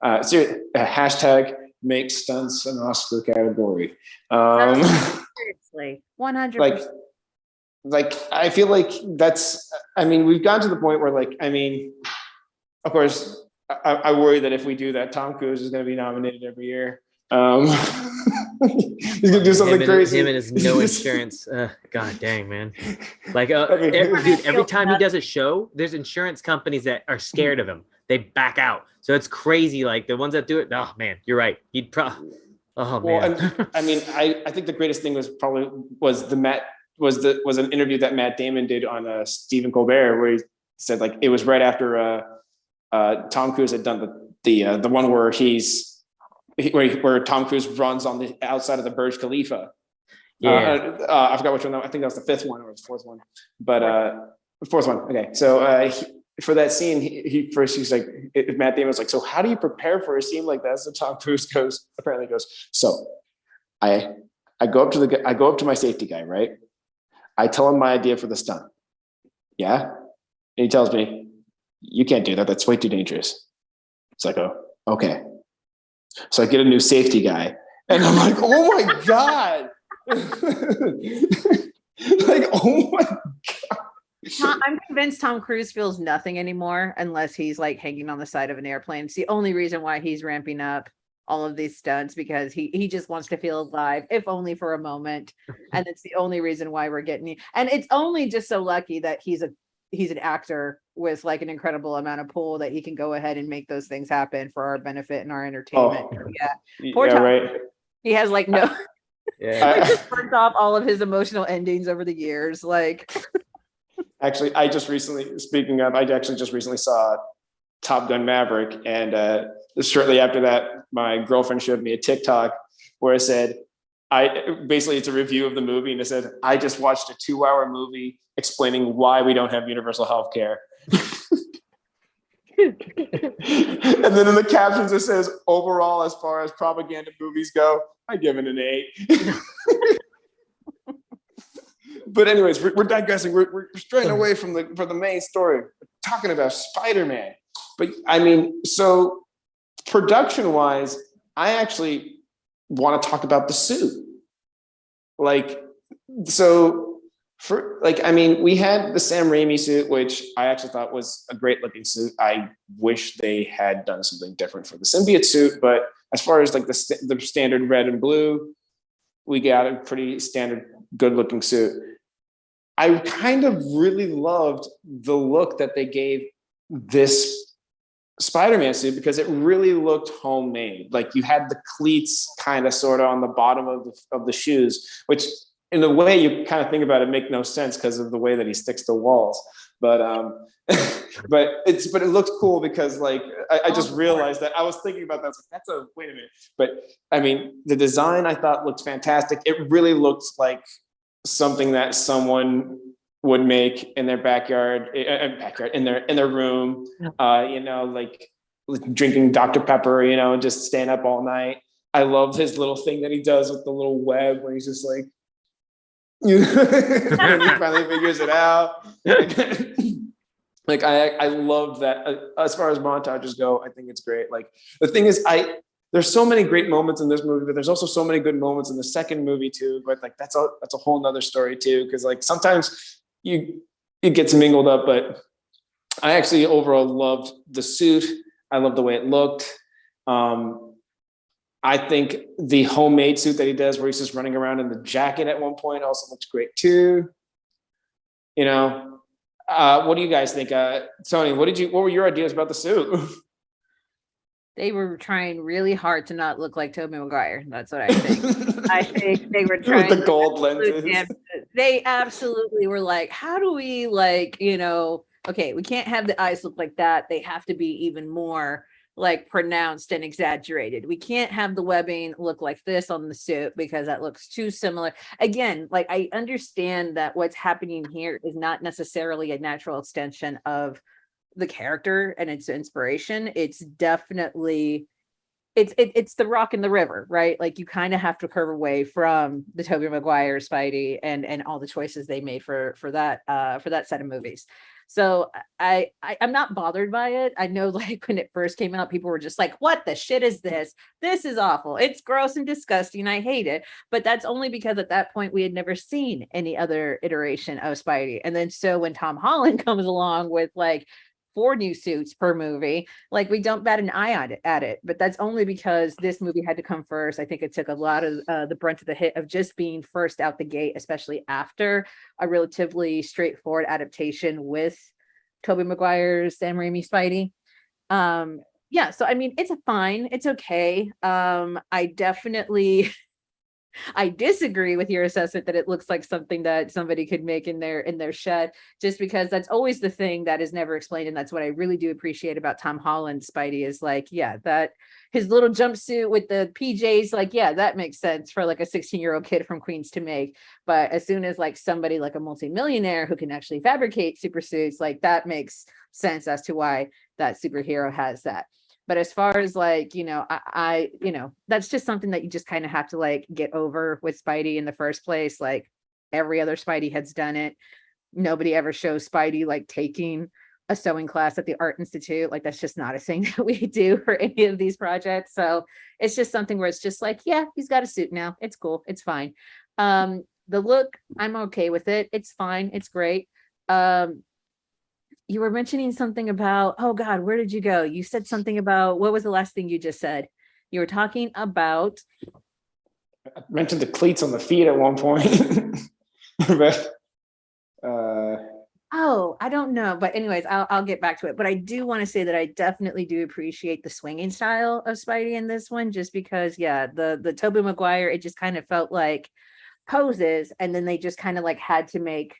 Hashtag make stunts an Oscar category. Seriously, 100%. Like I feel like we've gotten to the point where of course I worry that if we do that, Tom Cruise is going to be nominated every year. He's gonna do something crazy. Him and his no insurance. God dang, man. Like, mean, dude, every time he does a show, there's insurance companies that are scared of him. They back out. So it's crazy. Like the ones that do it. Oh man, you're right. He'd probably. Oh man. Well, and, I mean, I think the greatest thing was an interview that Matt Damon did on Stephen Colbert, where he said like it was right after Tom Cruise had done the one where where Tom Cruise runs on the outside of the Burj Khalifa. Yeah. I forgot which one. I think that was the fifth one or the fourth one, but the fourth one. Okay, so for that scene, he's like, Matt Damon was like, so how do you prepare for a scene like that? So Tom Cruise apparently goes, so I go up to my safety guy, right? I tell him my idea for the stunt. Yeah. And he tells me, you can't do that. That's way too dangerous. So I go, okay. So I get a new safety guy and I'm like, oh my God. Like, oh my God. I'm convinced Tom Cruise feels nothing anymore unless he's like hanging on the side of an airplane. It's the only reason why he's ramping up all of these stunts, because he just wants to feel alive, if only for a moment. And it's the only reason why we're getting, and it's only just so lucky that he's an actor with like an incredible amount of pull that he can go ahead and make those things happen for our benefit and our entertainment. Yeah. Poor Tom. Right. He has like no Yeah. like just burnt off all of his emotional endings over the years. Like actually, I just recently saw Top Gun Maverick, and shortly after that, my girlfriend showed me a TikTok where it said, it's a review of the movie, and it said, I just watched a 2-hour movie explaining why we don't have universal health care. And then in the captions it says, overall, as far as propaganda movies go, I give it an 8. But anyways, we're digressing. We're straying away from the main story. We're talking about Spider-Man. But I mean, so production-wise, I actually want to talk about the suit. Like, so we had the Sam Raimi suit, which I actually thought was a great looking suit. I wish they had done something different for the symbiote suit, but as far as like the standard red and blue, we got a pretty standard good looking suit. I kind of really loved the look that they gave this Spider-Man suit, because it really looked homemade. Like you had the cleats kind of sort of on the bottom of the shoes, which in a way you kind of think about it make no sense because of the way that he sticks to walls. But but it looked cool because like I just realized that I was thinking about that. I was like, wait a minute. But I mean, the design I thought looked fantastic. It really looked like something that someone would make in their backyard, in their room, like drinking Dr. Pepper, just staying up all night. I love his little thing that he does with the little web where he's just like, and he finally figures it out. Like I love that. As far as montages go, I think it's great. Like the thing is, there's so many great moments in this movie, but there's also so many good moments in the second movie too. But like that's a whole nother story too, because like sometimes it gets mingled up. But I actually overall loved the suit. I love the way it looked. I think the homemade suit that he does, where he's just running around in the jacket at one point, also looks great too. What do you guys think? Toni, what were your ideas about the suit? They were trying really hard to not look like Tobey Maguire. That's what I think. I think they were trying with the gold lenses. They absolutely were like, how do we okay, we can't have the eyes look like that. They have to be even more like pronounced and exaggerated. We can't have the webbing look like this on the suit because that looks too similar. Again, like I understand that what's happening here is not necessarily a natural extension of the character and its inspiration. It's definitely it's the rock in the river, right? Like you kind of have to curve away from the Tobey Maguire Spidey and all the choices they made for that set of movies. So I'm not bothered by it. I know like when it first came out, people were just like, what the shit is this? This is awful. It's gross and disgusting. I hate it. But that's only because at that point we had never seen any other iteration of Spidey. And then so when Tom Holland comes along with like 4 new suits per movie. Like, we don't bat an eye at it, but that's only because this movie had to come first. I think it took a lot of the brunt of the hit of just being first out the gate, especially after a relatively straightforward adaptation with Tobey Maguire's Sam Raimi Spidey. Yeah, so I mean, it's fine, it's okay. I disagree with your assessment that it looks like something that somebody could make in their shed, just because that's always the thing that is never explained. And that's what I really do appreciate about Tom Holland's Spidey is like, yeah, that his little jumpsuit with the PJs, like, yeah, that makes sense for like a 16-year-old kid from Queens to make. But as soon as like somebody like a multimillionaire who can actually fabricate super suits, like that makes sense as to why that superhero has that. But as far as like, I that's just something that you just kind of have to like get over with Spidey in the first place. Like, every other Spidey has done it. Nobody ever shows Spidey like taking a sewing class at the Art Institute. Like, that's just not a thing that we do for any of these projects. So it's just something where it's just like, yeah, he's got a suit now. It's cool. It's fine. The look, I'm okay with it. It's fine. It's great. You were mentioning something about, oh God, where did you go? You said something about, what was the last thing you just said? You were talking about. I mentioned the cleats on the feet at one point. But, oh, I don't know. But anyways, I'll get back to it. But I do want to say that I definitely do appreciate the swinging style of Spidey in this one, just because, yeah, the Tobey Maguire, it just kind of felt like poses, and then they just kind of like had to make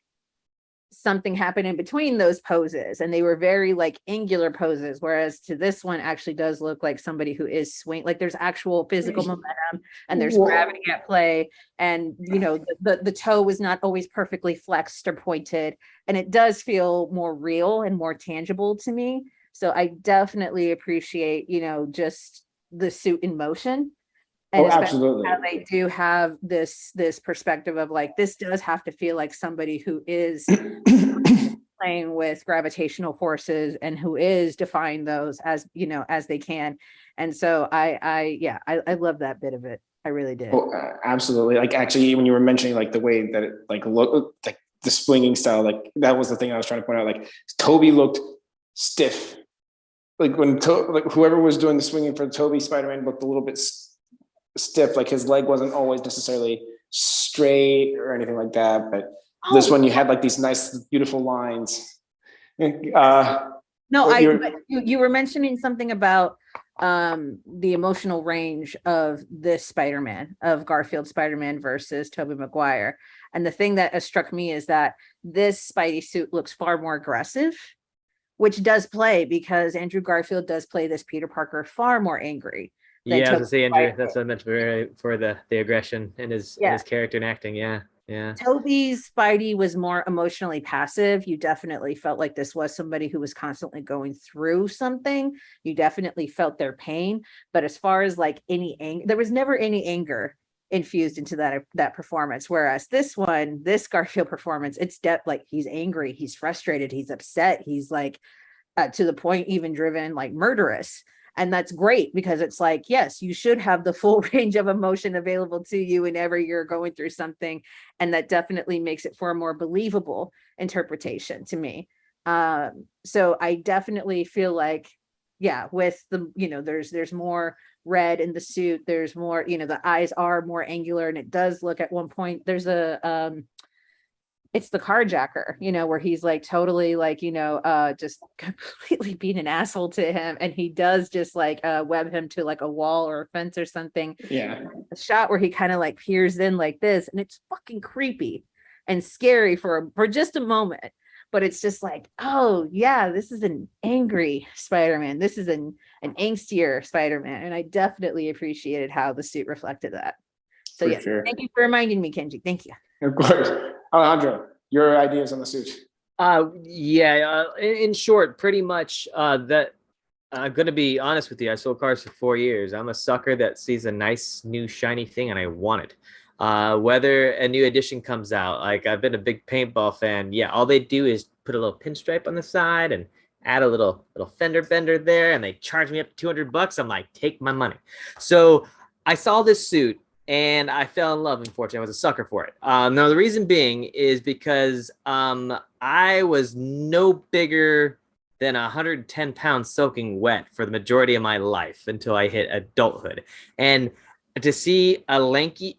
something happen in between those poses, and they were very like angular poses, whereas to this one actually does look like somebody who is swing, like there's actual physical momentum and there's gravity at play, and the toe was not always perfectly flexed or pointed, and it does feel more real and more tangible to me. So I definitely appreciate just the suit in motion. And absolutely. how they do have this perspective of like, this does have to feel like somebody who is playing with gravitational forces and who is defying those as they can. And so I love that bit of it. I really did. Oh, absolutely. Like, actually, when you were mentioning like the way that it like looked, like the swinging style, like that was the thing I was trying to point out. Like, Tobey looked stiff. Like when like whoever was doing the swinging for Tobey Spider-Man looked a little bit stiff, like his leg wasn't always necessarily straight or anything like that, but this one you had like these nice beautiful lines. No, you were mentioning something about the emotional range of this Spider-Man, of Garfield Spider-Man versus Tobey Maguire, and the thing that struck me is that this Spidey suit looks far more aggressive, which does play because Andrew Garfield does play this Peter Parker far more angry. Yeah, I was gonna say, Andrew, that's what I meant for the aggression in his character and acting. Yeah. Tobey's Spidey was more emotionally passive. You definitely felt like this was somebody who was constantly going through something. You definitely felt their pain. But as far as like any anger, there was never any anger infused into that performance. Whereas this Garfield performance, it's like he's angry, he's frustrated, he's upset, he's like to the point even driven like murderous. And that's great because it's like, yes, you should have the full range of emotion available to you whenever you're going through something. And that definitely makes it for a more believable interpretation to me. So I definitely feel like, yeah, with the, there's more red in the suit. There's more, the eyes are more angular, and it does look at one point, there's it's the carjacker, where he's like totally like, just completely being an asshole to him. And he does just like web him to like a wall or a fence or something. Yeah. A shot where he kind of like peers in like this, and it's fucking creepy and scary for just a moment. But it's just like, oh yeah, this is an angry Spider-Man. This is an angstier Spider-Man. And I definitely appreciated how the suit reflected that. So yeah, sure. Thank you for reminding me, Kenji. Thank you. Of course. Alejandro, your ideas on the suit? In short, pretty much that I'm going to be honest with you. I sold cars for 4 years. I'm a sucker that sees a nice new shiny thing and I want it. Whether a new edition comes out, like I've been a big paintball fan. Yeah, all they do is put a little pinstripe on the side and add a little fender bender there, and they charge me up to $200. I'm like, take my money. So I saw this suit and I fell in love. Unfortunately, I was a sucker for it. Now the reason being is because I was no bigger than 110 pounds soaking wet for the majority of my life until I hit adulthood. And to see a lanky,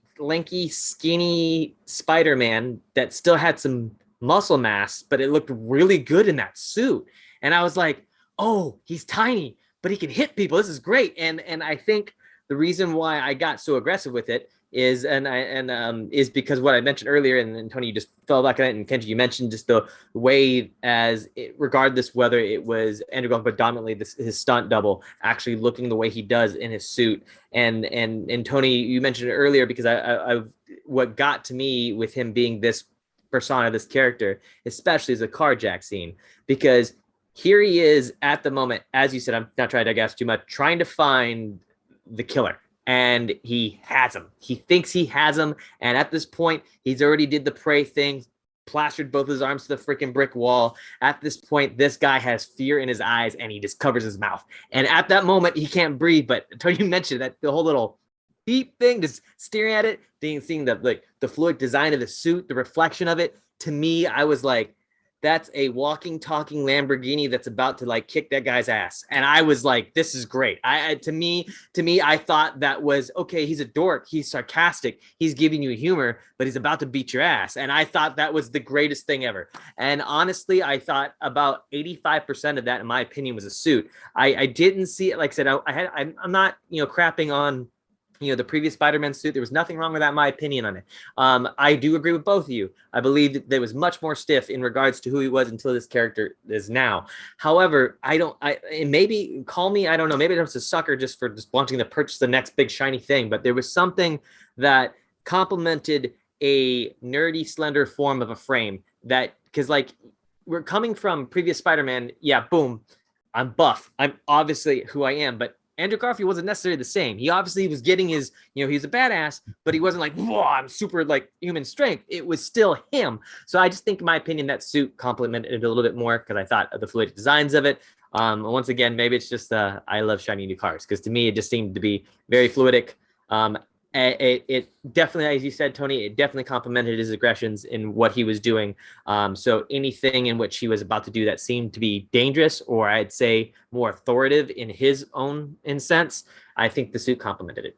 skinny Spider-Man that still had some muscle mass, but it looked really good in that suit. And I was like, oh, he's tiny, but he can hit people. This is great. And I think the reason why I got so aggressive with it is is because what I mentioned earlier, and Tony, you just fell back on it, and Kenji, you mentioned just the way regardless whether it was Andrew Garfield, predominantly his stunt double actually looking the way he does in his suit, and Tony, you mentioned it earlier because I what got to me with him being this persona, this character, especially is the carjack scene, because here he is at the moment, as you said, I'm not trying to digress too much, trying to find the killer. And he has him. He thinks he has him. And at this point, he's already did the prey thing, plastered both his arms to the freaking brick wall. At this point, this guy has fear in his eyes and he just covers his mouth. And at that moment, he can't breathe. But Tony mentioned that the whole little beep thing, just staring at it, seeing the fluid design of the suit, the reflection of it. To me, I was like, that's a walking, talking Lamborghini that's about to like kick that guy's ass. And I was like, this is great. To me, I thought that was, okay, he's a dork. He's sarcastic. He's giving you humor, but he's about to beat your ass. And I thought that was the greatest thing ever. And honestly, I thought about 85% of that, in my opinion, was a suit. I didn't see it. Like I said, I'm not, crapping on, the previous Spider-Man suit. There was nothing wrong with that, in my opinion on it. I do agree with both of you. I believe that there was much more stiff in regards to who he was until this character is now. However, and maybe call me, I don't know, maybe I'm just a sucker just for just wanting to purchase the next big shiny thing, but there was something that complemented a nerdy, slender form of a frame that, because like we're coming from previous Spider-Man, yeah, boom, I'm buff. I'm obviously who I am, but Andrew Garfield wasn't necessarily the same. He obviously was getting his, he's a badass, but he wasn't like, whoa, I'm super like human strength. It was still him. So I just think, in my opinion, that suit complemented it a little bit more because I thought of the fluid designs of it. Once again, maybe it's just I love shiny new cars, because to me, it just seemed to be very fluidic. It definitely, as you said, Tony, it definitely complemented his aggressions in what he was doing. So anything in which he was about to do that seemed to be dangerous, or I'd say more authoritative in his own sense, I think the suit complemented it.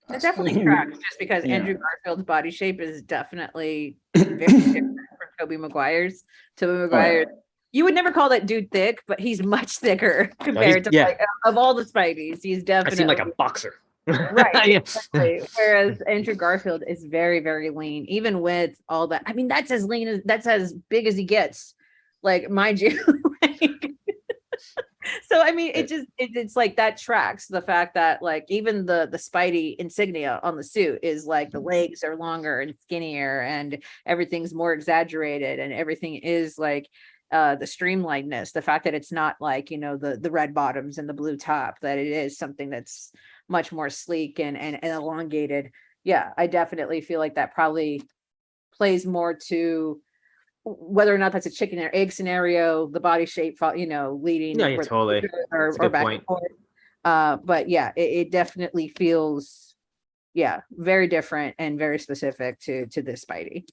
It definitely tracks, just because Andrew Garfield's body shape is definitely very different from Tobey Maguire's. You would never call that dude thick, but he's much thicker compared to like, of all the Spideys. He's definitely, I seem like a boxer. Right. Exactly. Whereas Andrew Garfield is very, very lean, even with all that. I mean, that's as lean that's as big as he gets. Like, mind you. So I mean, it's like that tracks the fact that like even the Spidey insignia on the suit is like the legs are longer and skinnier and everything's more exaggerated and everything is like the streamlinedness, the fact that it's not like, the red bottoms and the blue top, that it is something that's much more sleek and elongated. Yeah, I definitely feel like that probably plays more to whether or not that's a chicken or egg scenario, the body shape, leading totally or back and forth. But yeah, it definitely feels very different and very specific to this Spidey.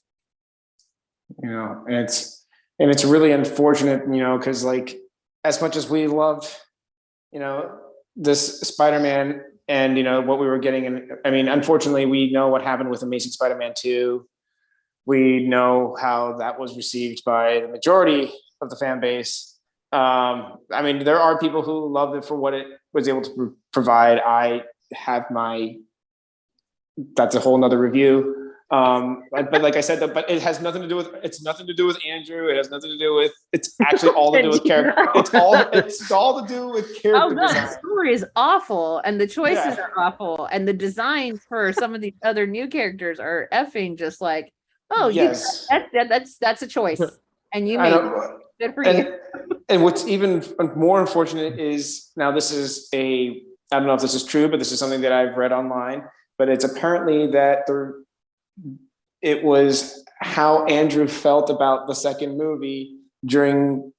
And it's really unfortunate, because like as much as we loved, this Spider-Man and what we were getting, and I mean, unfortunately, we know what happened with Amazing Spider-Man 2. We know how that was received by the majority of the fan base. I mean, there are people who loved it for what it was able to provide. I have that's a whole nother review. But like I said, but it has nothing to do with, it's nothing to do with Andrew. It has nothing to do with, it's actually all to do with character. It's all to do with character design. The story is awful and the choices are awful and the designs for some of these other new characters are effing just like, oh, yes, that's a choice, and you made it. Good for you. And what's even more unfortunate is, now this is I don't know if this is true, but this is something that I've read online. But it's apparently that it was how Andrew felt about the second movie during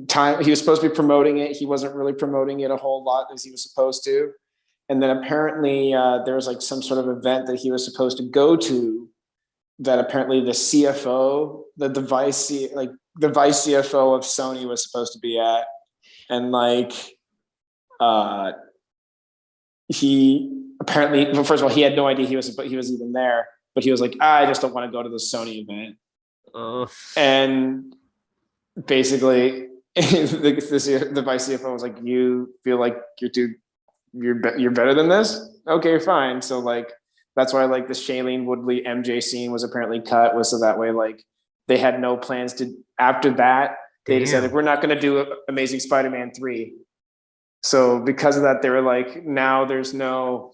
time. He was supposed to be promoting it. He wasn't really promoting it a whole lot as he was supposed to. And then apparently there was like some sort of event that he was supposed to go to that apparently the CFO, the vice CFO of Sony was supposed to be at, and like he apparently, well, first of all, he had no idea he was even there, but he was like, I just don't want to go to the Sony event. And basically the vice CFO was like, you feel like you're better than this? Okay, fine. So like that's why like the Shailene Woodley MJ scene was apparently cut, was so that way like they had no plans to, after that they decided we're not going to do Amazing Spider-Man 3. So because of that, they were like, now there's no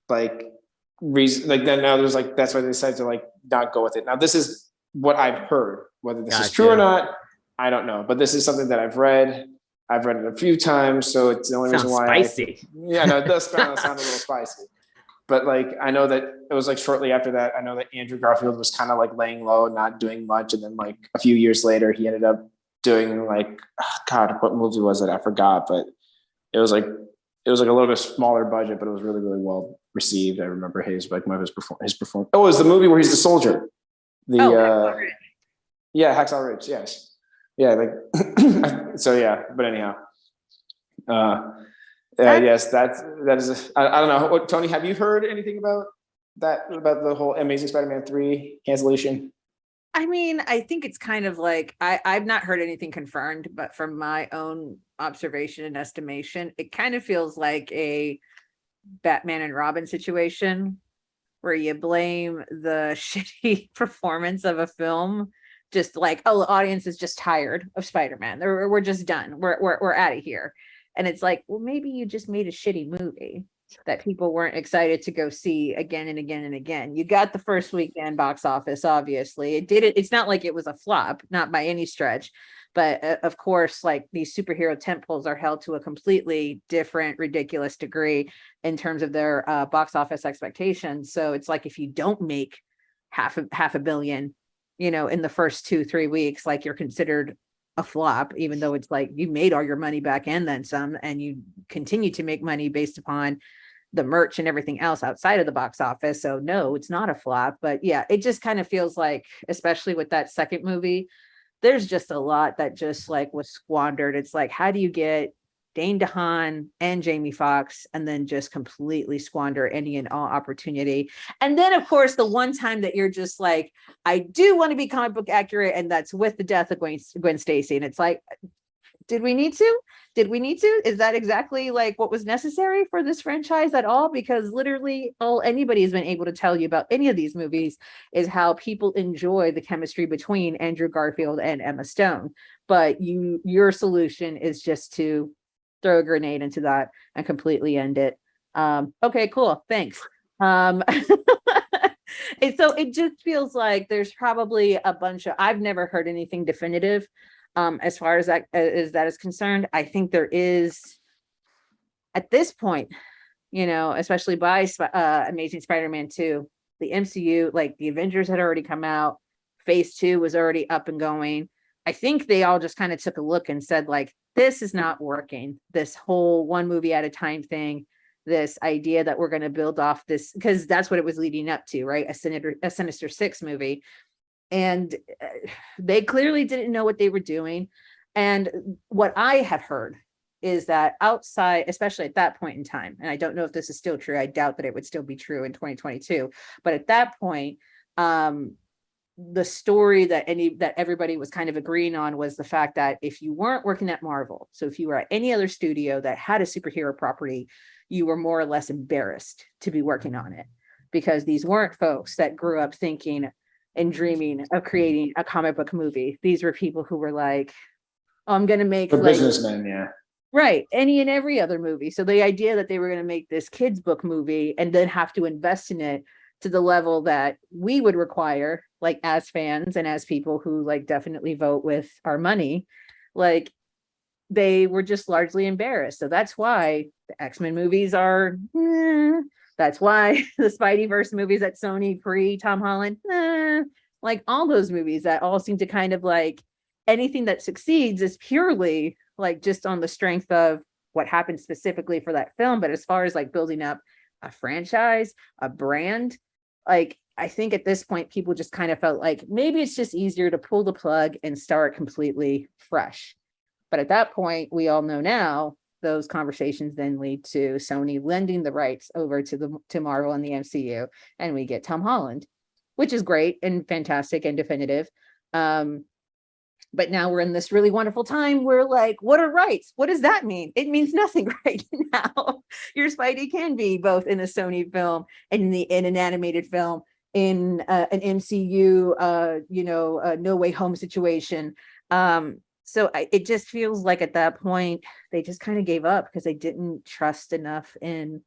like reason, like then now there's like, that's why they decided to like not go with it. Now this is what I've heard. Whether this is true or not, I don't know. But this is something that I've read. I've read it a few times, so it's the only reason why. Spicy. Yeah, no, it does sound a little spicy. But like, I know that it was like shortly after that, I know that Andrew Garfield was kind of like laying low, not doing much, and then like a few years later, he ended up doing like, God, what movie was it? I forgot, but it was like a little bit smaller budget, but it was really, really well received. I remember his performance. Oh, it was the movie where he's the soldier. Hacksaw Ridge. Yes. Yeah. Like, so yeah, but anyhow, yes, that is, I don't know. What, Tony, have you heard anything about that, about the whole Amazing Spider-Man 3 cancellation? I mean, I think it's kind of like, I've not heard anything confirmed, but from my own observation and estimation, it kind of feels like a Batman and Robin situation where you blame the shitty performance of a film, just like, oh, the audience is just tired of Spider-Man. We're just done. We're out of here. And it's like, well, maybe you just made a shitty movie that people weren't excited to go see again and again and again. You got the first weekend box office, obviously. It's not like it was a flop, not by any stretch. But of course, like these superhero tentpoles are held to a completely different, ridiculous degree in terms of their box office expectations. So it's like if you don't make half a billion, in the first 2-3 weeks, like you're considered a flop, even though it's like you made all your money back and then some, and you continue to make money based upon the merch and everything else outside of the box office. So no, it's not a flop. But yeah, it just kind of feels like, especially with that second movie, there's just a lot that just like was squandered. It's like, how do you get Dane DeHaan and Jamie Foxx and then just completely squander any and all opportunity? And then of course, the one time that you're just like, I do want to be comic book accurate, and that's with the death of Gwen Stacy. And it's like, did we need to? Is that exactly like what was necessary for this franchise at all? Because literally all anybody has been able to tell you about any of these movies is how people enjoy the chemistry between Andrew Garfield and Emma Stone. But your solution is just to throw a grenade into that and completely end it. Okay, cool. Thanks. So it just feels like there's probably a bunch of, I've never heard anything definitive. As far as that is concerned, I think there is at this point, especially by Amazing Spider-Man 2, the MCU, like the Avengers had already come out, Phase 2 was already up and going. I think they all just kind of took a look and said, like, this is not working. This whole one movie at a time thing, this idea that we're going to build off this, because that's what it was leading up to, right? A Sinister Six movie. And they clearly didn't know what they were doing. And what I have heard is that outside, especially at that point in time, and I don't know if this is still true, I doubt that it would still be true in 2022, but at that point, the story that everybody was kind of agreeing on was the fact that if you weren't working at Marvel, so if you were at any other studio that had a superhero property, you were more or less embarrassed to be working on it, because these weren't folks that grew up thinking and dreaming of creating a comic book movie. These were people who were like, oh, I'm going to make businessmen, yeah. Right. Any and every other movie. So the idea that they were going to make this kids book movie and then have to invest in it to the level that we would require, like as fans and as people who like definitely vote with our money, like they were just largely embarrassed. So that's why the X-Men movies are, that's why the Spideyverse movies at Sony pre Tom Holland, like all those movies that all seem to kind of like, anything that succeeds is purely like just on the strength of what happened specifically for that film. But as far as like building up a franchise, a brand, like I think at this point, people just kind of felt like maybe it's just easier to pull the plug and start completely fresh. But at that point, we all know now, those conversations then lead to Sony lending the rights over to Marvel and the MCU, and we get Tom Holland, which is great and fantastic and definitive. But now we're in this really wonderful time where, like, what are rights? What does that mean? It means nothing right now. Your Spidey can be both in a Sony film and in an animated film, in an MCU, No Way Home situation. So it just feels like at that point, they just kind of gave up because they didn't trust enough in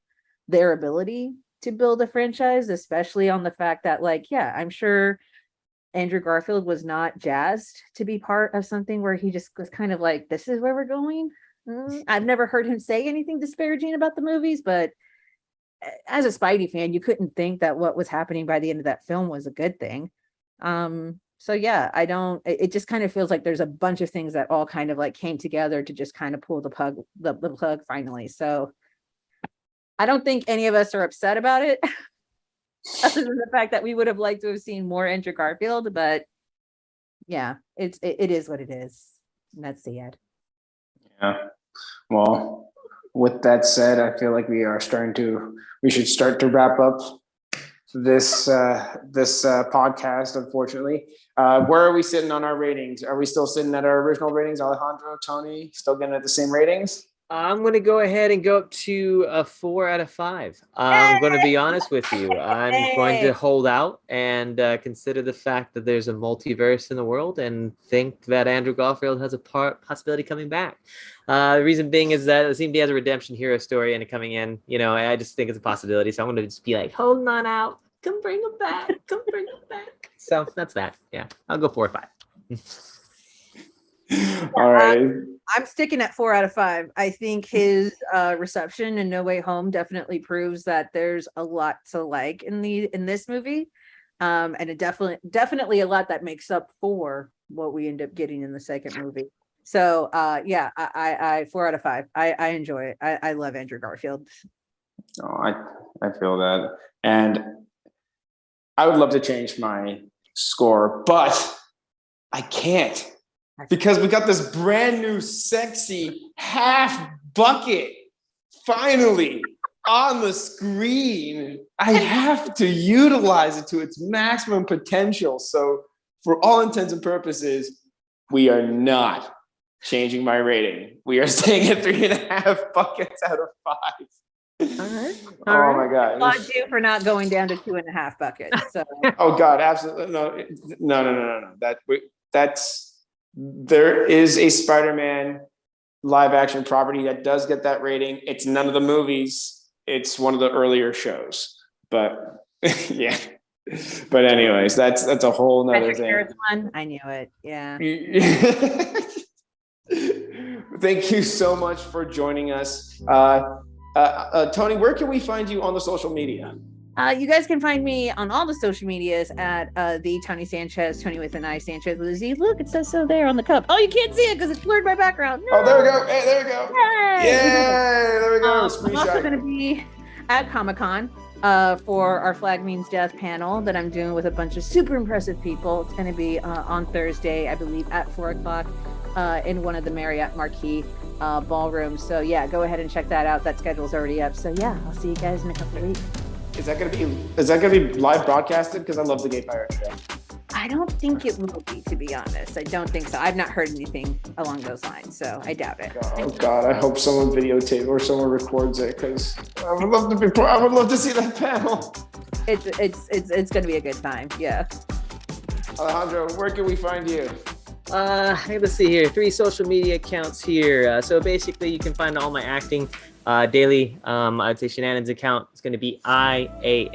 their ability to build a franchise, especially on the fact that, like, yeah, I'm sure Andrew Garfield was not jazzed to be part of something where he just was kind of like, this is where we're going. I've never heard him say anything disparaging about the movies, but as a Spidey fan, you couldn't think that what was happening by the end of that film was a good thing. So yeah, it just kind of feels like there's a bunch of things that all kind of like came together to just kind of pull the plug finally. So I don't think any of us are upset about it. Other than the fact that we would have liked to have seen more Andrew Garfield, but yeah, it is what it is. And that's the end. Yeah. Well, with that said, I feel like we should start to wrap up this podcast, unfortunately. Where are we sitting on our ratings? Are we still sitting at our original ratings? Alejandro, Tony, still getting at the same ratings? I'm going to go ahead and go up to a 4 out of 5. I'm going to be honest with you. I'm going to hold out and consider the fact that there's a multiverse in the world and think that Andrew Garfield has a possibility coming back. The reason being is that it seems he has a redemption hero story and coming in. I just think it's a possibility. So I'm going to just be like, holding on out. Come bring him back. Come bring him back. So that's that. Yeah, I'll go 4 or 5. All right. I'm sticking at 4 out of 5. I think his reception in No Way Home definitely proves that there's a lot to like in this movie, and it definitely a lot that makes up for what we end up getting in the second movie. So yeah, I 4 out of 5. I enjoy it. I love Andrew Garfield. Oh, I feel that, and I would love to change my score, but I can't. Because we got this brand new sexy half bucket finally on the screen. I have to utilize it to its maximum potential. So for all intents and purposes, we are not changing my rating. We are staying at 3.5 buckets out of 5. All right. Oh my God. I applaud you for not going down to 2.5 buckets. So. Oh God, absolutely. No. There is a Spider-Man live action property that does get that rating. It's none of the movies. It's one of the earlier shows. But yeah. But anyways, that's a whole nother thing. One. I knew it. Yeah. Thank you so much for joining us. Toni, where can we find you on the social media? You guys can find me on all the social medias at the Toni Sanchez, Toni with an I, Sanchez with a Z. Look, it says so there on the cup. Oh, you can't see it because it's blurred by background. No. Oh, there we go. Hey, there we go. Yay! Yay! There we go. I'm also going to be at Comic-Con for our Flag Means Death panel that I'm doing with a bunch of super impressive people. It's going to be on Thursday, I believe, at 4:00 in one of the Marriott Marquis ballrooms. So yeah, go ahead and check that out. That schedule's already up. So yeah, I'll see you guys in a couple of weeks. Is that gonna be live broadcasted? Because I love the Gay Pirate Show. I don't think it will be, to be honest. I don't think so. I've not heard anything along those lines, so I doubt it. Oh God, I hope someone videotapes or someone records it because I would love to see that panel. It's gonna be a good time. Yeah. Alejandro, where can we find you? Let's see here. 3 social media accounts here. So basically, you can find all my acting daily. I'd say Shenanigans account. It's going to be IAMCOWIE.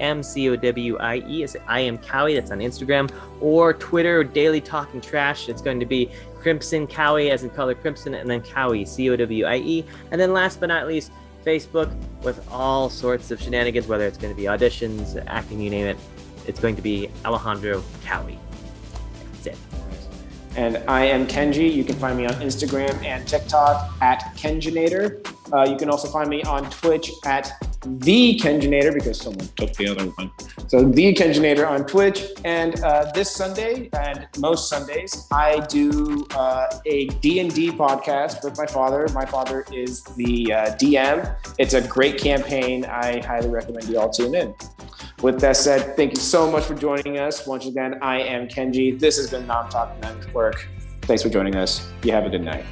It's I am Cowie. That's on Instagram or Twitter. Daily Talking Trash. It's going to be Crimson Cowie, as in color crimson, and then Cowie, COWIE. And then last but not least, Facebook with all sorts of shenanigans, whether it's going to be auditions, acting, you name it. It's going to be Alejandro Cowie. That's it. And I am Kenji. You can find me on Instagram and TikTok at Kenjinator. You can also find me on Twitch at the Kenjinator, because someone took the other one. So the Kenjinator on Twitch. And this Sunday and most Sundays, I do a D&D podcast with my father. My father is the DM. It's a great campaign. I highly recommend you all tune in. With that said, thank you so much for joining us. Once again, I am Kenji. This has been Nom Talk Network. Thanks for joining us. You have a good night.